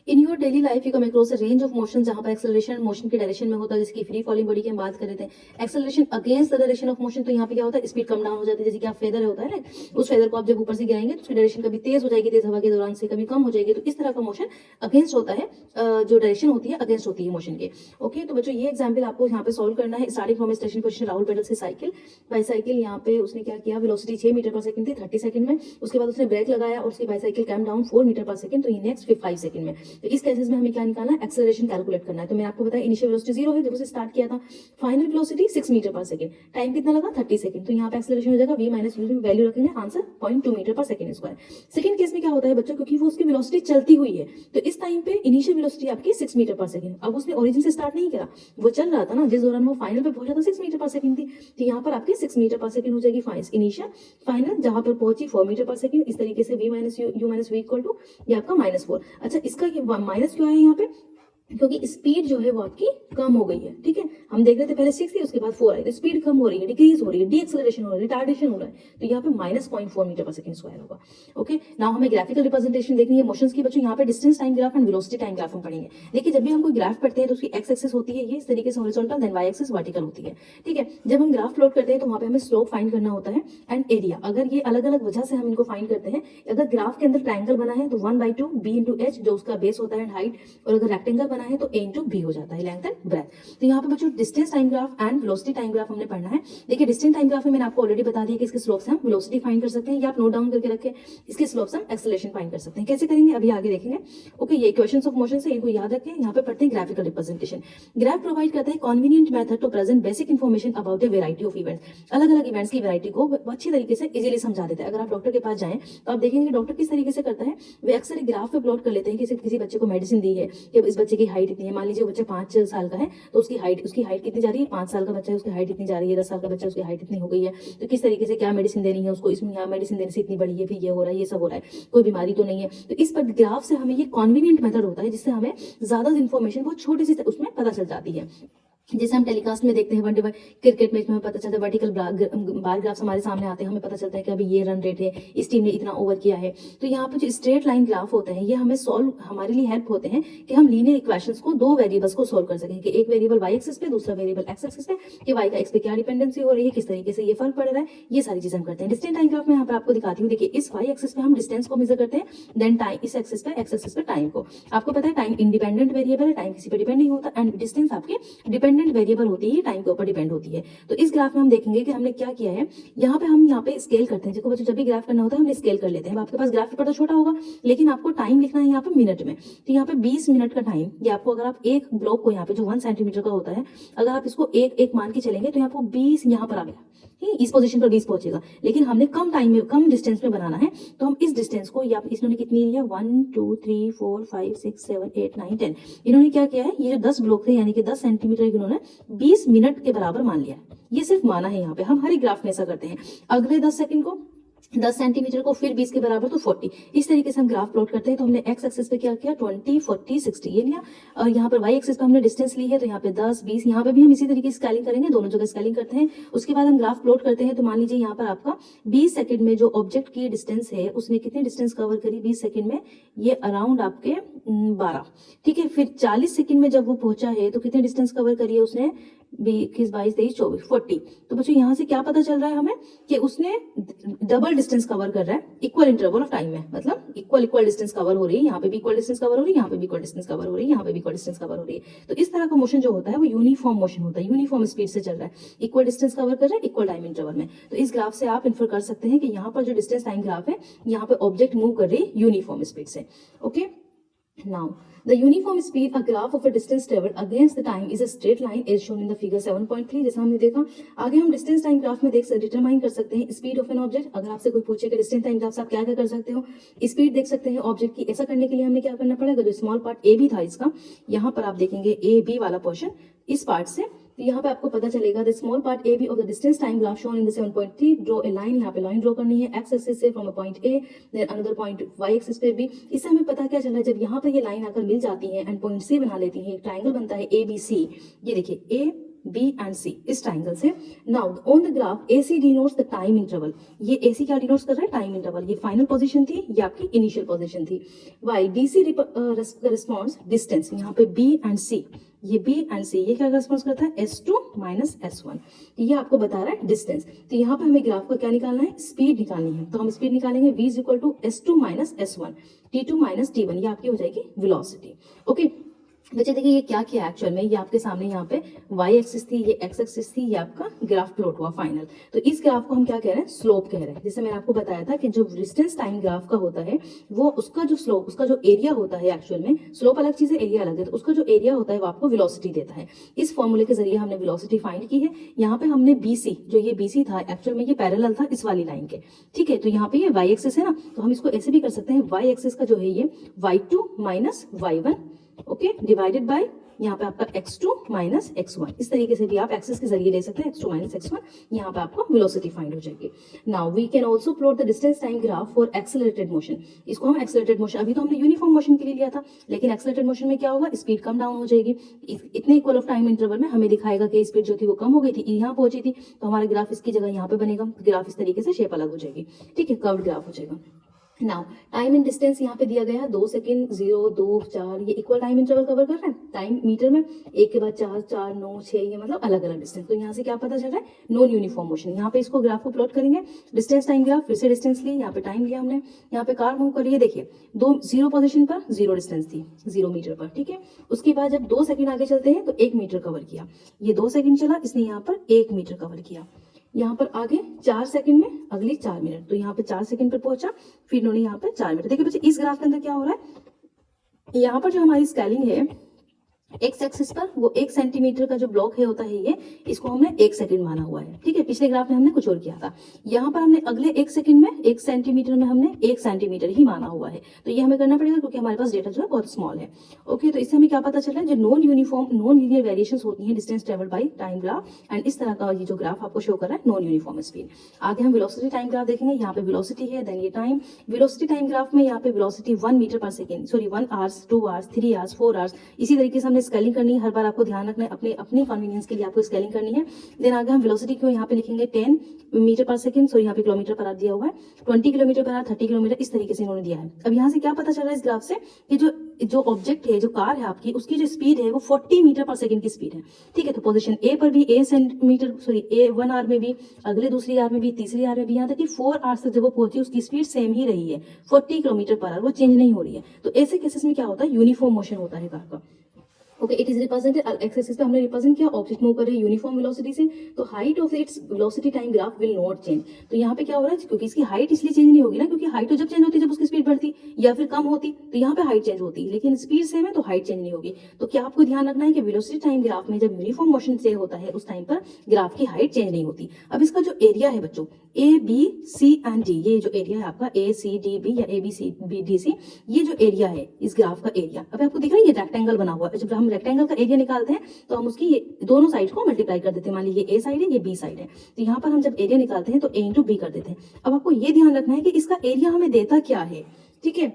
In your daily life you come across a range of motion जहां पर एक्सेलरेशन मोशन के डायरेक्शन में होता है, जैसे कि फ्री फॉलिंग बॉडी की हम बात कर रहे थे. Acceleration against the direction of motion, तो यहाँ पे क्या होता है, स्पीड कम डाउन हो जाती है. जैसे कि आप फेदर होता है ना, उस फेदर को आप जब ऊपर से गिराएंगे तो उसकी डायरेक्शन कभी तेज हो जाएगी तेज हवा के दौरान से, कभी कम हो जाएगी. तो इस तरह का मोशन अगेंस्ट होता है, जो डायरेक्शन होती है अगेंस्ट होती है मोशन के. ओके, तो बच्चों ये एग्जाम्पल आपको यहाँ पे सोल्व करना है. Starting from station position Rahul pedal से साइकिल, बाईसाइकिल यहाँ पे उसने क्या किया, वेलोसिटी 6 मीटर पर सेकंड थी 30 सेकंड में. उसके बाद उसने ब्रेक लगाया और उसकी bicycle come down 4 metre per second, तो ये नेक्स्ट 5 सेकंड में. तो इस केसेस में हमें क्या निकालना है, एक्सेलरेशन कैलकुलेट करना है. तो मैंने आपको बताया इनिशियल वेलोसिटी 0 है जब उसे स्टार्ट किया था, final velocity 6 metre per second, time कितना लगा 30 सेकंड. तो यहाँ पे एक्सेलरेशन हो जाएगा v माइनस u, वैल्यू रखेंगे answer 0.2 metre per second square. Second case में क्या होता है बच्चों, क्योंकि वो उसकी वेलोसिटी चलती हुई है, तो इस टाइम पे इनिशियल वेलोसिटी आपकी 6 मीटर पर सेकंड. अब उसने ओरिजिन से स्टार्ट नहीं करा, वो चल रहा था ना, जिस दौरान वो फाइनल पे पहुंचा था 6 मीटर पर सेकंड थी, तो यहाँ पर आपकी 6 मीटर पर सेकंड हो जाएगी इनिशियल. फाइनल जहां पर पहुंची 4 मीटर पर सेकंड. इस तरीके से v minus u minus v equal to ये आपका -4. अच्छा, इसका माइनस क्यों आया यहाँ पे, क्योंकि स्पीड जो है वो आपकी कम हो गई है. ठीक है, हम देख रहे थे पहले 6 थी, उसके बाद 4 आई, तो स्पीड कम हो रही है, डिक्रीज हो रही है, डी एक्सेलरेशन हो रहा है, रिटार्डेशन हो रहा है. तो यहाँ पे -0.4 मीटर पर सेकंड स्क्वायर होगा. ओके, नाउ हमें ग्राफिकल रिप्रेजेंटेशन देखनी है मोशंस की. बच्चों यहाँ पे distance time graph and velocity time graph हम पढ़ेंगे. देखिए, जब भी हम कोई ग्राफ पढ़ते हैं तो उसकी एक्स एक्सिस होती है ये इस तरीके से horizontal, then Y axis vertical होती है. ठीक है, जब हम ग्राफ प्लॉट करते हैं तो वहाँ पे हमें स्लोप फाइंड करना होता है एंड एरिया. अगर ये अलग अलग वजह से हम इनको फाइंड करते हैं. अगर ग्राफ के अंदर ट्राइंगल बना है तो 1/2 b इंटू एच जो उसका बेस होता है एंड हाइट, और अगर रेक्टेंगल बना है तो a इंटू बी हो जाता है, लेंथ एंड ब्रेथ. तो यहाँ पे बच्चों distance time graph and velocity time graph हमने पढ़ना है. देखिए, डिस्टेंस टाइम ग्राफ में मैंने आपको ऑलरेडी बता दिया कि इसके स्लोप से हम वेलोसिटी फाइंड कर सकते हैं, या आप नोट डाउन करके रखें. इसके स्लोप से हम एक्सेलरेशन फाइंड कर सकते हैं. कैसे करेंगे अभी आगे देखेंगे. ओके, ये इक्वेशंस ऑफ मोशन से इनको याद रखें. यहाँ पे पढ़ते हैं ग्राफिकल रिप्रेजेंटेशन. ग्राफ प्रोवाइड करता है convenient method to present basic information about a variety of events. अलग अलग इवेंट्स की वेराइटी को अच्छी तरीके से इजीली समझा देता है. अगर आप डॉक्टर के पास जाएं तो आप देखेंगे कि डॉक्टर किस तरीके से करता है, वे अक्सर एक ग्राफ पे प्लॉट कर लेते हैं कि किसी बच्चे को मेडिसिन दी है कि इस बच्चे की हाइट इतनी है. मान लीजिए बच्चा 5 साल का है, तो उसकी हाइट कितनी जा रही है, 5 साल का बच्चा है उसकी हाइट इतनी जा रही है, 10 साल का बच्चा उसकी हाइट इतनी हो गई है, तो किस तरीके से क्या मेडिसिन देनी है उसको, इसमें यहाँ मेडिसिन देने से इतनी बड़ी है, फिर ये हो रहा है, ये सब हो रहा है, कोई बीमारी तो नहीं है. तो इस पर ग्राफ से हमें ये कन्वीनियंट मेथड होता है जिससे हमें ज्यादा इन्फॉर्मेशन बहुत छोटी सी उसमें पता चल जाती है. जैसे हम टेलीकास्ट में देखते हैं वन डे क्रिकेट मैच में हमें पता चलता है वर्टिकल बार ग्राफ्स हमारे सामने आते हैं, हमें पता चलता है कि अभी ये रन रेट है, इस टीम ने इतना ओवर किया है. तो यहाँ पे जो स्ट्रेट लाइन ग्राफ होते हैं ये हमें सॉल्व हमारे लिए हेल्प होते हैं कि हम लीनियर इक्वेशंस को दो वेरिएबल्स को सॉल्व कर सकें, कि एक वेरिएबल वाई एक्सिस पे दूसरा वेरिएबल एक्स एक्सिस पे, कि वाई का एक्स पे क्या डिपेंडेंसी हो रही है, किस तरीके से ये फर्क पड़ रहा है, ये सारी चीजें हम करते हैं. डिस्टेंस टाइम ग्राफ में यहाँ पे आपको दिखाती हूँ. देखिए, इस वाई एक्सिस पे हम डिस्टेंस को मेजर करते हैं, देन टाइम इस एक्सिस पे एक्स एक्सिस पे टाइम को. आपको पता है टाइम इंडिपेंडेंट वेरिएबल है, टाइम किसी पे डिपेंड नहीं होता, एंड डिस्टेंस आपकी डिपेंडेंट वेरिएबल होती है, टाइम के ऊपर डिपेंड होती है. तो इस ग्राफ में हम देखेंगे कि हमने क्या किया है. यहाँ पे हम यहाँ पे स्केल करते हैं. देखो बच्चों, जब भी ग्राफ करना होता है हमने स्केल कर लेते हैं. आपके पास ग्राफ पेपर तो छोटा होगा, लेकिन आपको टाइम लिखना है यहाँ पे मिनट में. तो यहाँ पे 20 मिनट का टाइम, ये आपको अगर आप एक ब्लॉक को यहाँ पे जो 1 सेंटीमीटर का होता है, अगर आप इसको एक एक मान के चलेंगे तो आपको 20 यहाँ पर आ गया, इस पोजीशन पर 20 पहुंचेगा. लेकिन हमने कम टाइम में कम डिस्टेंस में बनाना है, तो हम इस डिस्टेंस को, या इन्होंने कितनी लिया 1 2 3 4 5 6 7 8 9 10, इन्होंने क्या किया है, ये जो 10 ब्लॉक थे यानी कि 10 सेंटीमीटर इन्होंने 20 मिनट के बराबर मान लिया है. ये सिर्फ माना है. यहाँ पे हम हर एक ग्राफ में ऐसा करते हैं. अगले 10 सेकंड को 10 सेंटीमीटर को, फिर 20 के बराबर तो 40, इस तरीके से हम ग्राफ प्लॉट करते हैं. तो हमने एक्स एक्सिस पे क्या किया 20 40 60 ये लिया, और यहाँ पर वाई एक्सिस पे हमने डिस्टेंस ली है, तो यहाँ पे 10 20, यहाँ पे भी हम इसी तरीके से स्केलिंग करेंगे, दोनों जगह स्केलिंग करते हैं. उसके बाद हम ग्राफ प्लॉट करते हैं. तो मान लीजिए यहाँ पर आपका 20 सेकंड में जो ऑब्जेक्ट की डिस्टेंस है उसने कितनी डिस्टेंस कवर करी 20 सेकंड में, ये अराउंड आपके 12. ठीक है, फिर 40 सेकंड में जब वो पहुंचा है तो कितनी डिस्टेंस कवर करी है उसने, 21 22 23 24 40. तो बच्चों यहाँ से क्या पता चल रहा है हमें कि उसने डबल डिस्टेंस कवर कर रहा है इक्वल इंटरवल ऑफ टाइम में. मतलब इक्वल डिस्टेंस कवर हो रही है, यहाँ पे भी इक्वल डिस्टेंस कवर हो रही है, यहाँ पे भी इक्वल डिस्टेंस कवर हो रही है, यहाँ पे भी इक्वल डिस्टेंस कवर हो रही है. तो इस तरह का मोशन जो होता है वो यूनिफॉर्म मोशन होता है, यूनिफॉर्म स्पीड से चल रहा है, इक्वल डिस्टेंस कवर कर रहा है इक्वल टाइम इंटरवल में. तो इस ग्राफ से आप इन्फर कर सकते हैं कि यहाँ पर जो डिस्टेंस टाइम ग्राफ है, यहाँ पे ऑब्जेक्ट मूव कर रही है यूनिफॉर्म स्पीड से. Okay, Now, the uniform speed, a graph of a distance traveled against the time is a straight line as shown in the figure 7.3. जैसा हमने देखा, आगे हम डिस्टेंस टाइम ग्राफ में डिटरमाइन कर सकते हैं स्पीड ऑफ एन ऑब्जेक्ट। अगर आपसे कोई पूछे कि डिस्टेंस टाइम ग्राफ से आप क्या क्या कर सकते हो, स्पीड देख सकते हैं ऑब्जेक्ट की। ऐसा करने के लिए हमें क्या करना पड़ेगा, जो स्मॉल पार्ट ए बी था इसका, यहाँ पर आप देखेंगे ए बी वाला पोर्शन, इस पार्ट से तो यहाँ पे आपको पता चलेगा the small part A B of the distance time graph shown in the 7.3, draw a line, यहाँ पे लाइन ड्रॉ करनी है एक्स एक्सिस से from a point A then another point Y axis पे बी। इससे हमें पता क्या चला, जब यहाँ पर ये लाइन आकर मिल जाती है एंड पॉइंट सी बना लेती है, एक ट्राइंगल बनता है ए बी सी। ये देखिए ए बी एंड सी इस ट्राइंगल से। Now on the graph A C denotes the time interval, ये ए सी क्या डिनोट्स कर रहा है, टाइम इंटरवल। ये फाइनल पोजीशन थी, ये आपकी इनिशियल पोजीशन थी। Y D C response distance, यहाँ पे बी एंड सी, ये बी एंड सी ये क्या रिस्पॉन्स करता है, S2 माइनस S1। तो ये आपको बता रहा है डिस्टेंस। तो यहाँ पे हमें ग्राफ को क्या निकालना है, स्पीड निकालनी है। तो हम स्पीड निकालेंगे v is equal to S2 minus S1, T2 minus T1, ये आपकी हो जाएगी वेलोसिटी। ओके बच्चे देखिए ये क्या किया एक्चुअल में, ये आपके सामने यहाँ पे वाई एक्सिस थी, ये एक्स एक्सिस थी, ये आपका ग्राफ प्लॉट हुआ फाइनल। तो इस ग्राफ को हम क्या कह रहे हैं, स्लोप कह रहे हैं। जैसे मैंने आपको बताया था कि जो डिस्टेंस टाइम ग्राफ का होता है वो उसका जो स्लोप, उसका जो एरिया होता है, एक्चुअल में स्लोप अलग चीज है, एरिया अलग है। तो उसका जो एरिया होता है वो आपको वेलोसिटी देता है। इस फॉर्मूले के जरिए हमने वेलोसिटी फाइंड की है। यहाँ पे हमने BC, जो ये BC था एक्चुअल में ये पैरेलल था इस वाली लाइन के, ठीक है। तो यहाँ पे ये वाई एक्सिस है ना, तो हम इसको ऐसे भी कर सकते हैं, वाई एक्सिस का जो है ये y2 minus y1, okay, divided by यहाँ पे आपका x2 माइनस x1। इस तरीके से भी आप एक्सिस के जरिए ले सकते हैं, x2 माइनस x1। यहाँ पे आपको वेलोसिटी फाइंड हो जाएगी। Now we can also plot the distance time graph for accelerated motion. इसको हम एक्सेलरेटेड मोशन, अभी तो हमने यूनिफॉर्म मोशन के लिए लिया था, लेकिन एक्सेलरेटेड मोशन में क्या होगा, स्पीड कम डाउन हो जाएगी। इतने इक्वल ऑफ टाइम इंटरवल में हमें दिखाएगा कि स्पीड जो थी वो कम हो गई थी, यहाँ पहुंची थी, तो हमारा ग्राफ इसकी जगह यहाँ पे बनेगा। ग्राफ इस तरीके से शेप अलग हो जाएगी, ठीक है, कर्व्ड ग्राफ हो जाएगा। नाउ टाइम एंड डिस्टेंस यहाँ पे दिया गया है 2 सेकंड, 0, 2, 4, ये इक्वल टाइम इंटरवल कवर कर रहा है टाइम मीटर में। एक के बाद 4, 4, 9, 6, ये मतलब अलग अलग डिस्टेंस। तो यहाँ से क्या पता चल रहा है, नॉन यूनिफॉर्म मोशन। यहाँ पे इसको ग्राफ को प्लॉट करेंगे, डिस्टेंस टाइम ग्राफ, फिर से डिस्टेंस ली, यहाँ पे टाइम लिया हमने, यहाँ पे कार मूव करिए, देखिए 0 पोजिशन पर 0 डिस्टेंस थी 0 मीटर पर, ठीक है। उसके बाद जब 2 सेकंड आगे चलते हैं तो 1 मीटर कवर किया, ये 2 सेकंड चला, इसने यहाँ पर 1 मीटर कवर किया। यहाँ पर आगे 4 सेकंड में अगली 4 मिनट, तो यहाँ पे 4 सेकंड पर पहुंचा, फिर इन्होंने यहाँ पे 4 मिनट। देखिए बच्चे इस ग्राफ के अंदर क्या हो रहा है, यहाँ पर जो हमारी स्केलिंग है एक्स एक्सिस पर, वो 1 सेंटीमीटर का जो ब्लॉक है होता है ये, इसको हमने 1 सेकंड माना हुआ है, ठीक है। पिछले ग्राफ में हमने कुछ और किया था, यहाँ पर हमने अगले 1 सेकंड में 1 सेंटीमीटर में हमने 1 सेंटीमीटर ही माना हुआ है। तो ये हमें करना पड़ेगा क्योंकि हमारे पास डेटा जो है बहुत स्मॉल है। ओके, तो इससे हमें क्या पता चला है, जो non uniform non linear variation होती है distance travel by time graph, and इस तरह का ये जो ग्राफ आपको शो कर रहा है नॉन यूनिफॉर्म स्पीड। आगे हम वेलोसिटी टाइम ग्राफ देखेंगे, यहाँ पे वेलोसिटी है, देन ये टाइम। वेलोसिटी टाइम ग्राफ में यहाँ पे वेलोसिटी 1 मीटर पर second, sorry 1 hours, 2 hours, 3 hours, 4 hours, इसी तरीके से हमने स्केलिंग करनी है। हर बार आपको ध्यान रखना है, अपने कन्वीनियंस के लिए आपको स्केलिंग करनी है। देन आगे हम वेलोसिटी को यहाँ पे लिखेंगे 10 मीटर पर सेकंड, सो यहाँ पे किलोमीटर पर आवर दिया हुआ है, 20 किलोमीटर पर आवर, 30 किलोमीटर, इस तरीके से इन्होंने दिया है। अब यहाँ से क्या पता चल रहा है इस ग्राफ से कि जो ऑब्जेक्ट है, जो कार है आपकी, उसकी जो स्पीड है वो 40 मीटर पर सेकंड की स्पीड है, ठीक है। तो पोजीशन ए पर भी A centimetre, sorry A 1 hour में भी, अगले दूसरी आवर में भी, तीसरी आवर में भी, यहाँ तक कि 4 आवर्स तक जब वो पहुंची उसकी स्पीड सेम ही रही है, 40 किलोमीटर पर आवर, वो चेंज नहीं हो रही है। तो ऐसे केसेस में क्या होता है, यूनिफॉर्म मोशन होता है कार का। Okay, it is represented, x axis पे हमने रिप्रेजेंट किया, ऑब्जेक्ट मूव कर रही है यूनिफॉर्म वेलोसिटी से, तो height of its velocity time graph will not change. तो यहाँ पे क्या हो रहा है, क्योंकि इसकी हाइट इसलिए चेंज नहीं होगी ना, क्योंकि हाइट तो जब चेंज होती है जब उसकी स्पीड बढ़ती या फिर कम होती, तो यहाँ पे हाइट चेंज होती, लेकिन स्पीड सेम है तो हाइट चेंज नहीं होगी। तो क्या आपको ध्यान रखना है कि वेलोसिटी टाइम ग्राफ में जब यूनिफॉर्म मोशन से होता है उस टाइम पर ग्राफ की हाइट चेंज नहीं होती। अब इसका जो एरिया है बच्चों, ABC एंड D, ये जो एरिया है आपका ACDB या ABCBDC, ये जो एरिया है इस ग्राफ का एरिया, अब आपको दिख रहा है ये रेक्टेंगल बना हुआ है। जब हम रेक्टेंगल का एरिया निकालते हैं तो हम उसकी ये दोनों साइड को मल्टीप्लाई कर देते हैं। मान लीजिए A साइड है, ये B साइड है, तो यहाँ पर हम जब एरिया निकालते हैं तो A इंटू B कर देते हैं। अब आपको ये ध्यान रखना है कि इसका एरिया हमें देता क्या है, ठीक है।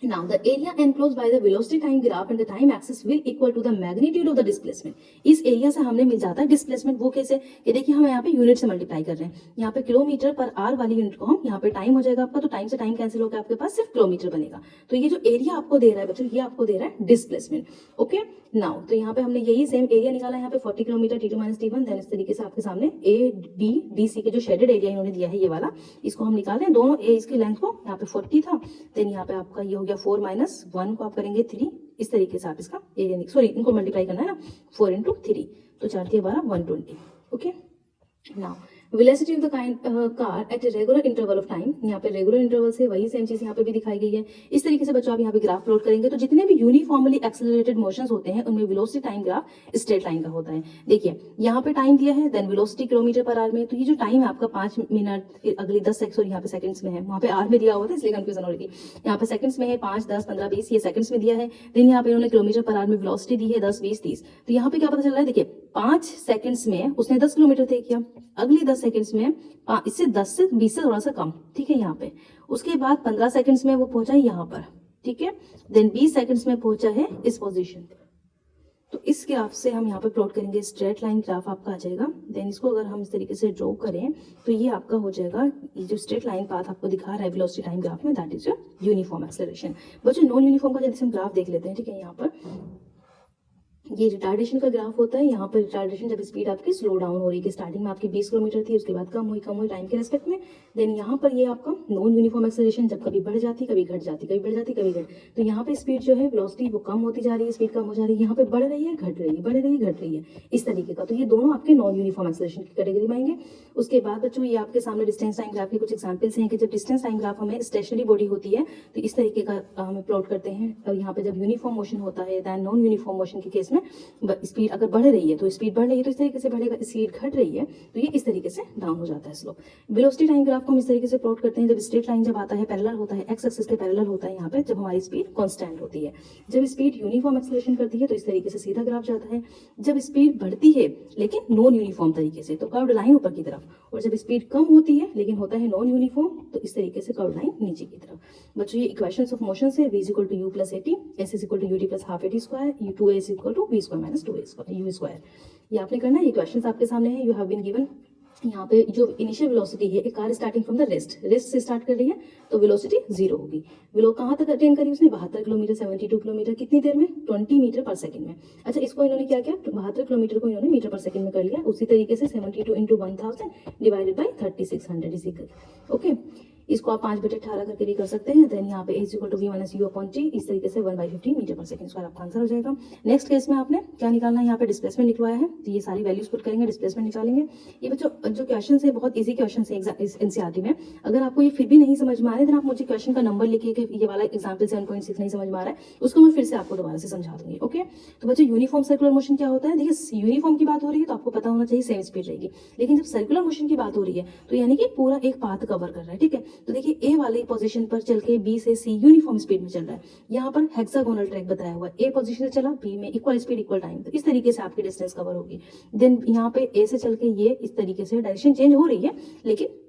Now the area enclosed by the velocity time graph and the time axis will equal to the magnitude of the displacement। इस एरिया से हमने मिल जाता है डिस्प्लेसमेंट। वो कैसे, कि देखिए हम यहाँ पे यूनिट से मल्टीप्लाई कर रहे हैं, यहाँ पे किलोमीटर पर आवर वाली यूनिट को हम यहाँ पे टाइम हो जाएगा आपका, तो टाइम से टाइम कैंसिल होकर आपके पास सिर्फ किलोमीटर बनेगा। तो ये जो एरिया आपको दे रहा है बच्चों, ये आपको दे रहा है डिस्प्लेसमेंट। ओके, नाउ तो यहाँ पे हमने यही सेम एरिया निकाला, यहाँ पे 40 kilometre, T2 minus T1, then इस तरीके से आपके सामने ABDC के जो शेडेड एरिया इन्होंने दिया है ये वाला, इसको हम निकाल रहे हैं दोनों इसकी लेंथ को। यहाँ पे 40 था, देन यहाँ पे आपका ये हो गया 4 माइनस 1 को आप करेंगे 3, इस तरीके से आप इसका एरिया, सॉरी इनको मल्टीप्लाई करना है ना, 4 इंटू 3, तो 4 3 12 120। Okay, now velocity of the car eight a regular interval of time, यहाँ पे रेगुलर इंटरवल से वही सेम चीज यहाँ पे भी दिखाई गई है। इस तरीके से बच्चों आप यहाँ पे ग्राफ प्लॉट करेंगे तो जितने भी यूनिफॉर्मली एक्सेलरेटेड मोशंस होते हैं उनमें velocity time graph straight line का होता है। देखिए यहाँ पे टाइम दिया है, then velocity kilometre per hour में, तो ये जो टाइम है आपका 5 मिनट, फिर अगली 10 सेकंड, और यहाँ पे सेकंड्स में है, वहाँ पे आर में दिया हुआ था इसलिए कंफ्यूजन हो रही थी। यहाँ पे सेकंड्स में है 5, 10, 15, 20, ये सेकंड्स में दिया है। देन यहाँ पे उन्होंने किलोमीटर पर आवर में वेलोसिटी दी है 10, 20, 30। तो यहाँ पे क्या पता चल रहा है, देखिए 5 सेकंड्स में उसने 10 किलोमीटर तय किया, अगली 10 सेकंड्स में इससे 10 से 20 से थोड़ा सा कम, ठीक है यहाँ पे। उसके बाद 15 सेकंड्स में वो पहुंचा यहाँ पर, ठीक है। देन 20 सेकंड्स में पहुंचा है इस पोजीशन पर। तो इस ग्राफ से हम यहाँ पे प्लॉट करेंगे, स्ट्रेट लाइन ग्राफ आपका आ जाएगा। देन इसको अगर हम इस तरीके से ड्रॉ करें तो ये आपका हो जाएगा, ये जो स्ट्रेट लाइन पाथ आपको दिखा रहा है वेलोसिटी टाइम ग्राफ में, that is your uniform acceleration. बच्चों नॉन यूनिफॉर्म का जैसे हम ग्राफ देख लेते हैं, ठीक है। यहाँ पर ये रिटार्डेशन का ग्राफ होता है। यहाँ पर रिटार्डेशन जब स्पीड आपकी स्लो डाउन हो रही है, स्टार्टिंग में आपकी 20 किलोमीटर थी, उसके बाद कम हुई टाइम के रेस्पेक्ट में। देन यहाँ पर ये आपका नॉन यूनिफॉर्म एक्सेलरेशन, जब कभी बढ़ जाती, कभी घट जाती, कभी बढ़ जाती, कभी घट, तो यहाँ पे स्पीड जो है वेलोसिटी वो कम होती जा रही है, स्पीड कम हो जा रही है, यहाँ पे बढ़ रही है, घट रही है, बढ़ रही है, घट रही है, इस तरीके का। तो ये दोनों आपके नॉन यूनिफॉर्म एक्सेलरेशन की कैटेगरी में आएंगे। उसके बाद बच्चों ये आपके सामने डिस्टेंस टाइम ग्राफ के कुछ एग्जाम्पल्स हैं कि जब डिस्टेंस टाइम ग्राफ हमें स्टेशनरी बॉडी होती है तो इस तरीके का हमें प्लॉट करते हैं। और यहाँ पे जब यूनिफॉर्म मोशन होता है, दैन नॉन यूनिफॉर्म मोशन के केस में स्पीड अगर बढ़ रही है तो स्पीड बढ़ रही है तो इस तरीके से बढ़ेगा, स्पीड घट रही है तो ये इस तरीके से डाउन हो जाता है स्लोप। वेलोसिटी टाइम ग्राफ को हम इस तरीके से प्लॉट करते हैं, जब स्ट्रेट लाइन जब आता है पैरेलल होता है, एक्स एक्सिस के पैरेलल होता है यहाँ पे, जब हमारी स्पीड कांस्टेंट होती है। जब स्पीड यूनिफॉर्म एक्सेलरेशन करती है तो इस तरीके से सीधा ग्राफ जाता है। जब स्पीड बढ़ती है लेकिन नॉन यूनिफॉर्म तरीके से तो कर्व्ड लाइन ऊपर की तरफ, और जब स्पीड कम होती है लेकिन होता है नॉन यूनिफॉर्म तो इस तरीके से कर्व्ड लाइन नीचे की तरफ। बच्चों ये इक्वेशंस ऑफ मोशन से v = u + at, s = ut + ½ at², 2a = v² - 2a² u²। ये आपने करना है, ये क्वेश्चंस आपके सामने है, यू हैव बीन गिवन। यहाँ पे जो इनिशियल वेलोसिटी है, एक car starting from the rest से स्टार्ट कर रही है तो वेलोसिटी 0 होगी। वेलो कहाँ तक अटेन करी उसने, 72 किलोमीटर, 72 किलोमीटर, कितनी देर में, 20 मीटर पर सेकंड में। अच्छा इसको इन्होंने क्या किया, 72 किलोमीटर को इन्होंने मीटर पर सेकंड में कर लिया। उसी तरीके से 72 × 1000 divided by 3600 is equal, okay. इसको आप 5/18 करके भी कर सकते हैं। देन यहाँ पे h = v - u/t, इस तरीके से 1/15 मीटर पर सेकंड स्क्वायर आपका आंसर हो जाएगा। नेक्स्ट केस में आपने क्या निकालना है, यहाँ पे डिस्प्लेसमेंट निकलवाया है तो ये सारी वैल्यूज पुट करेंगे, डिस्प्लेसमेंट निकालेंगे। ये बच्चों जो क्वेश्चन है बहुत ईजी क्वेश्चन है एनसीईआरटी में। अगर आपको ये फिर भी नहीं समझ में आ रहा है तो आप मुझे क्वेश्चन का नंबर लिखिए कि ये वाला एग्जाम्पल 7.6 नहीं समझ में आ रहा है, उसको मैं फिर से आपको दोबारा से समझा दूंगी, ओके। तो बच्चों यूनिफॉर्म सर्कुलर मोशन क्या होता है, देखिए यूनिफॉर्म की बात हो रही है तो आपको पता होना चाहिए सेम स्पीड रहेगी, लेकिन जब सर्कुलर मोशन की बात हो रही है तो यानी कि पूरा एक पाथ कवर कर रहा है, ठीक है। तो देखिए ए वाले पोजीशन पर चल के बी से सी यूनिफॉर्म स्पीड में चल रहा है। यहाँ पर हेक्सागोनल ट्रैक बताया हुआ है, ए पोजीशन से चला, बी में इक्वल स्पीड इक्वल टाइम, तो इस तरीके से आपकी डिस्टेंस कवर होगी। देन यहाँ पे ए से चल के ये इस तरीके से डायरेक्शन चेंज हो रही है लेकिन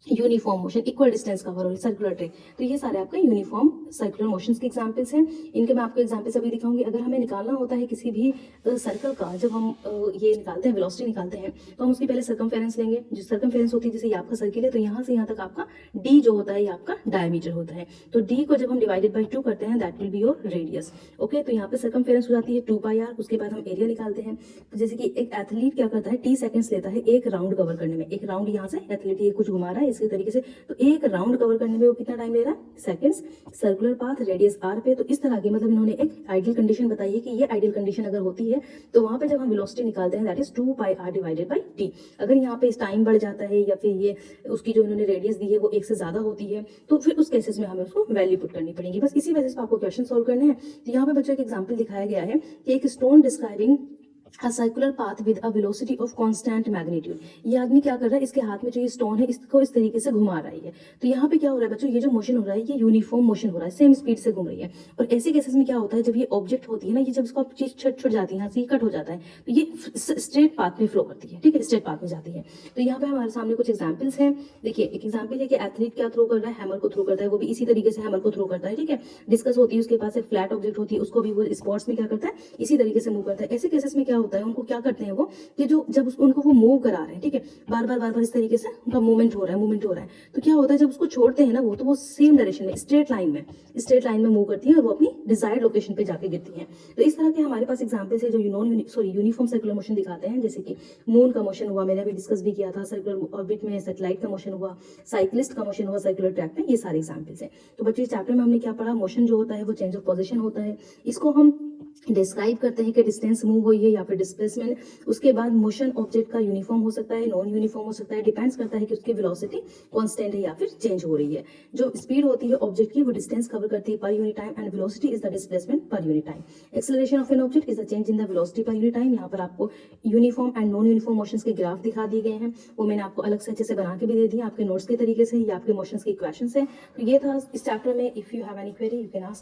uniform motion, equal distance cover हो रही है, सर्कुलर ट्रैक। तो ये सारे आपके यूनिफॉर्म सर्कुलर मोशंस के एग्जांपल्स हैं। इनके मैं आपको एग्जांपल्स अभी दिखाऊंगी। अगर हमें निकालना होता है किसी भी सर्कल का, जब हम ये निकालते हैं वेलोसिटी निकालते हैं तो हम उसकी पहले सर्कमफेरेंस लेंगे। जो सर्कमफेरेंस होती है, जैसे ये आपका सर्किल है तो यहाँ से यहाँ तक आपका डी जो होता है ये आपका डायमीटर होता है। तो डी को जब हम डिवाइडेड बाई 2 करते हैं that will be your radius, okay. तो यहाँ पे सर्कमफेरेंस हो जाती है 2πr। उसके बाद हम एरिया निकालते हैं। तो जैसे कि एक एथलीट क्या करता है, t सेकंड्स लेता है एक राउंड कवर करने में। एक राउंड यहाँ से एथलीट ये कुछ घुमा रहा है इसी तरीके से, तो एक राउंड कवर करने में वो कितना टाइम ले रहा है, seconds. Circular path radius r पे, तो इस तरह की मतलब इन्होंने एक आइडियल कंडीशन बताई है कि ये आइडियल कंडीशन अगर होती है तो वहां पे जब हम वेलोसिटी निकालते हैं that is 2πr divided by t। अगर यहाँ पे टाइम बढ़ जाता है या फिर ये उसकी जो इन्होंने रेडियस दी है वो 1 से ज्यादा होती है तो फिर उस केसेस में हमें उसको वैल्यू पुट करनी पड़ेगी। बस इसी वजह से आपको क्वेश्चन सोल्व करने हैं। तो यहाँ पे बच्चों एक एग्जाम्पल दिखाया गया है कि एक stone describing a circular path with a velocity of constant magnitude। ये आदमी क्या कर रहा है, इसके हाथ में जो ये स्टोन है इसको इस तरीके से घुमा रही है। तो यहाँ पे क्या हो रहा है बच्चों, ये जो मोशन हो रहा है ये यूनिफॉर्म मोशन हो रहा है, सेम स्पीड से घूम रही है। और ऐसे केसेस में क्या होता है, जब ये ऑब्जेक्ट होती है ना, ये जब इसको चीज छट जाती है, यहाँ से कट हो जाता है तो ये स्ट्रेट पाथ में फ्लो करती है, ठीक है, स्ट्रेट पाथ में जाती है। तो यहाँ पे हमारे सामने कुछ एग्जाम्पल्स हैं। देखिए एक एग्जाम्पल है कि एथलीट क्या थ्रो कर रहा है, हैमर को थ्रो करता है, वो भी इसी तरीके से हैमर को थ्रो करता है, ठीक है। डिस्कस होती है, उसके पास एक फ्लैट ऑब्जेक्ट होती है, उसको भी वो स्पोर्ट्स में क्या करता है, इसी तरीके से मूव करता है। ऐसे केसेस में क्या होता है, उनको क्या करते हैं वो कि जो जब उनको वो मूव करा रहे हैं, ठीक है, बार बार इस तरीके से उनका मूवमेंट हो रहा है, तो क्या होता है जब उसको छोड़ते हैं ना वो, तो वो सेम डायरेक्शन में स्ट्रेट लाइन में मूव करती है और वो अपनी डिजायर्ड लोकेशन पे जाके गिरती हैं। तो इस तरह के हमारे पास एग्जांपल्स है जो यूनिफॉर्म सर्कुलर मोशन दिखाते हैं। जैसे कि मून का मोशन हुआ, मैंने अभी डिस्कस भी किया था, सर्कुलर ऑर्बिट में सैटेलाइट का मोशन हुआ, साइक्लिस्ट का मोशन हुआ सर्कुलर ट्रैक में, ये सारे एग्जाम्पल्स हैं। तो बच्चों इस चैप्टर में हमने क्या पढ़ा, मोशन जो होता है वो चेंज ऑफ पोजिशन होता है। इसको हम डिस्क्राइब करते हैं कि डिस्टेंस मूव हुई है या फिर डिस्प्लेसमेंट। उसके बाद मोशन ऑब्जेक्ट का यूनिफॉर्म हो सकता है, नॉन यूनिफॉर्म हो सकता है, डिपेंड्स करता है कि उसकी वेलोसिटी कांस्टेंट है या फिर चेंज हो रही है। जो स्पीड होती है ऑब्जेक्ट की वो डिस्टेंस कवर करती है पर unit time, and velocity is the displacement पर unit time. Acceleration of an object is the change in the velocity per unit time. यहाँ पर आपको uniform and non uniform motions के ग्राफ दिखा दिए गए हैं, वो मैंने आपको अलग से अच्छे से बना के भी दे दिया आपके नोट्स के तरीके से, ये आपके मोशंस की इक्वेशंस है। तो ये था इस चैप्टर में। If you have any query you can ask.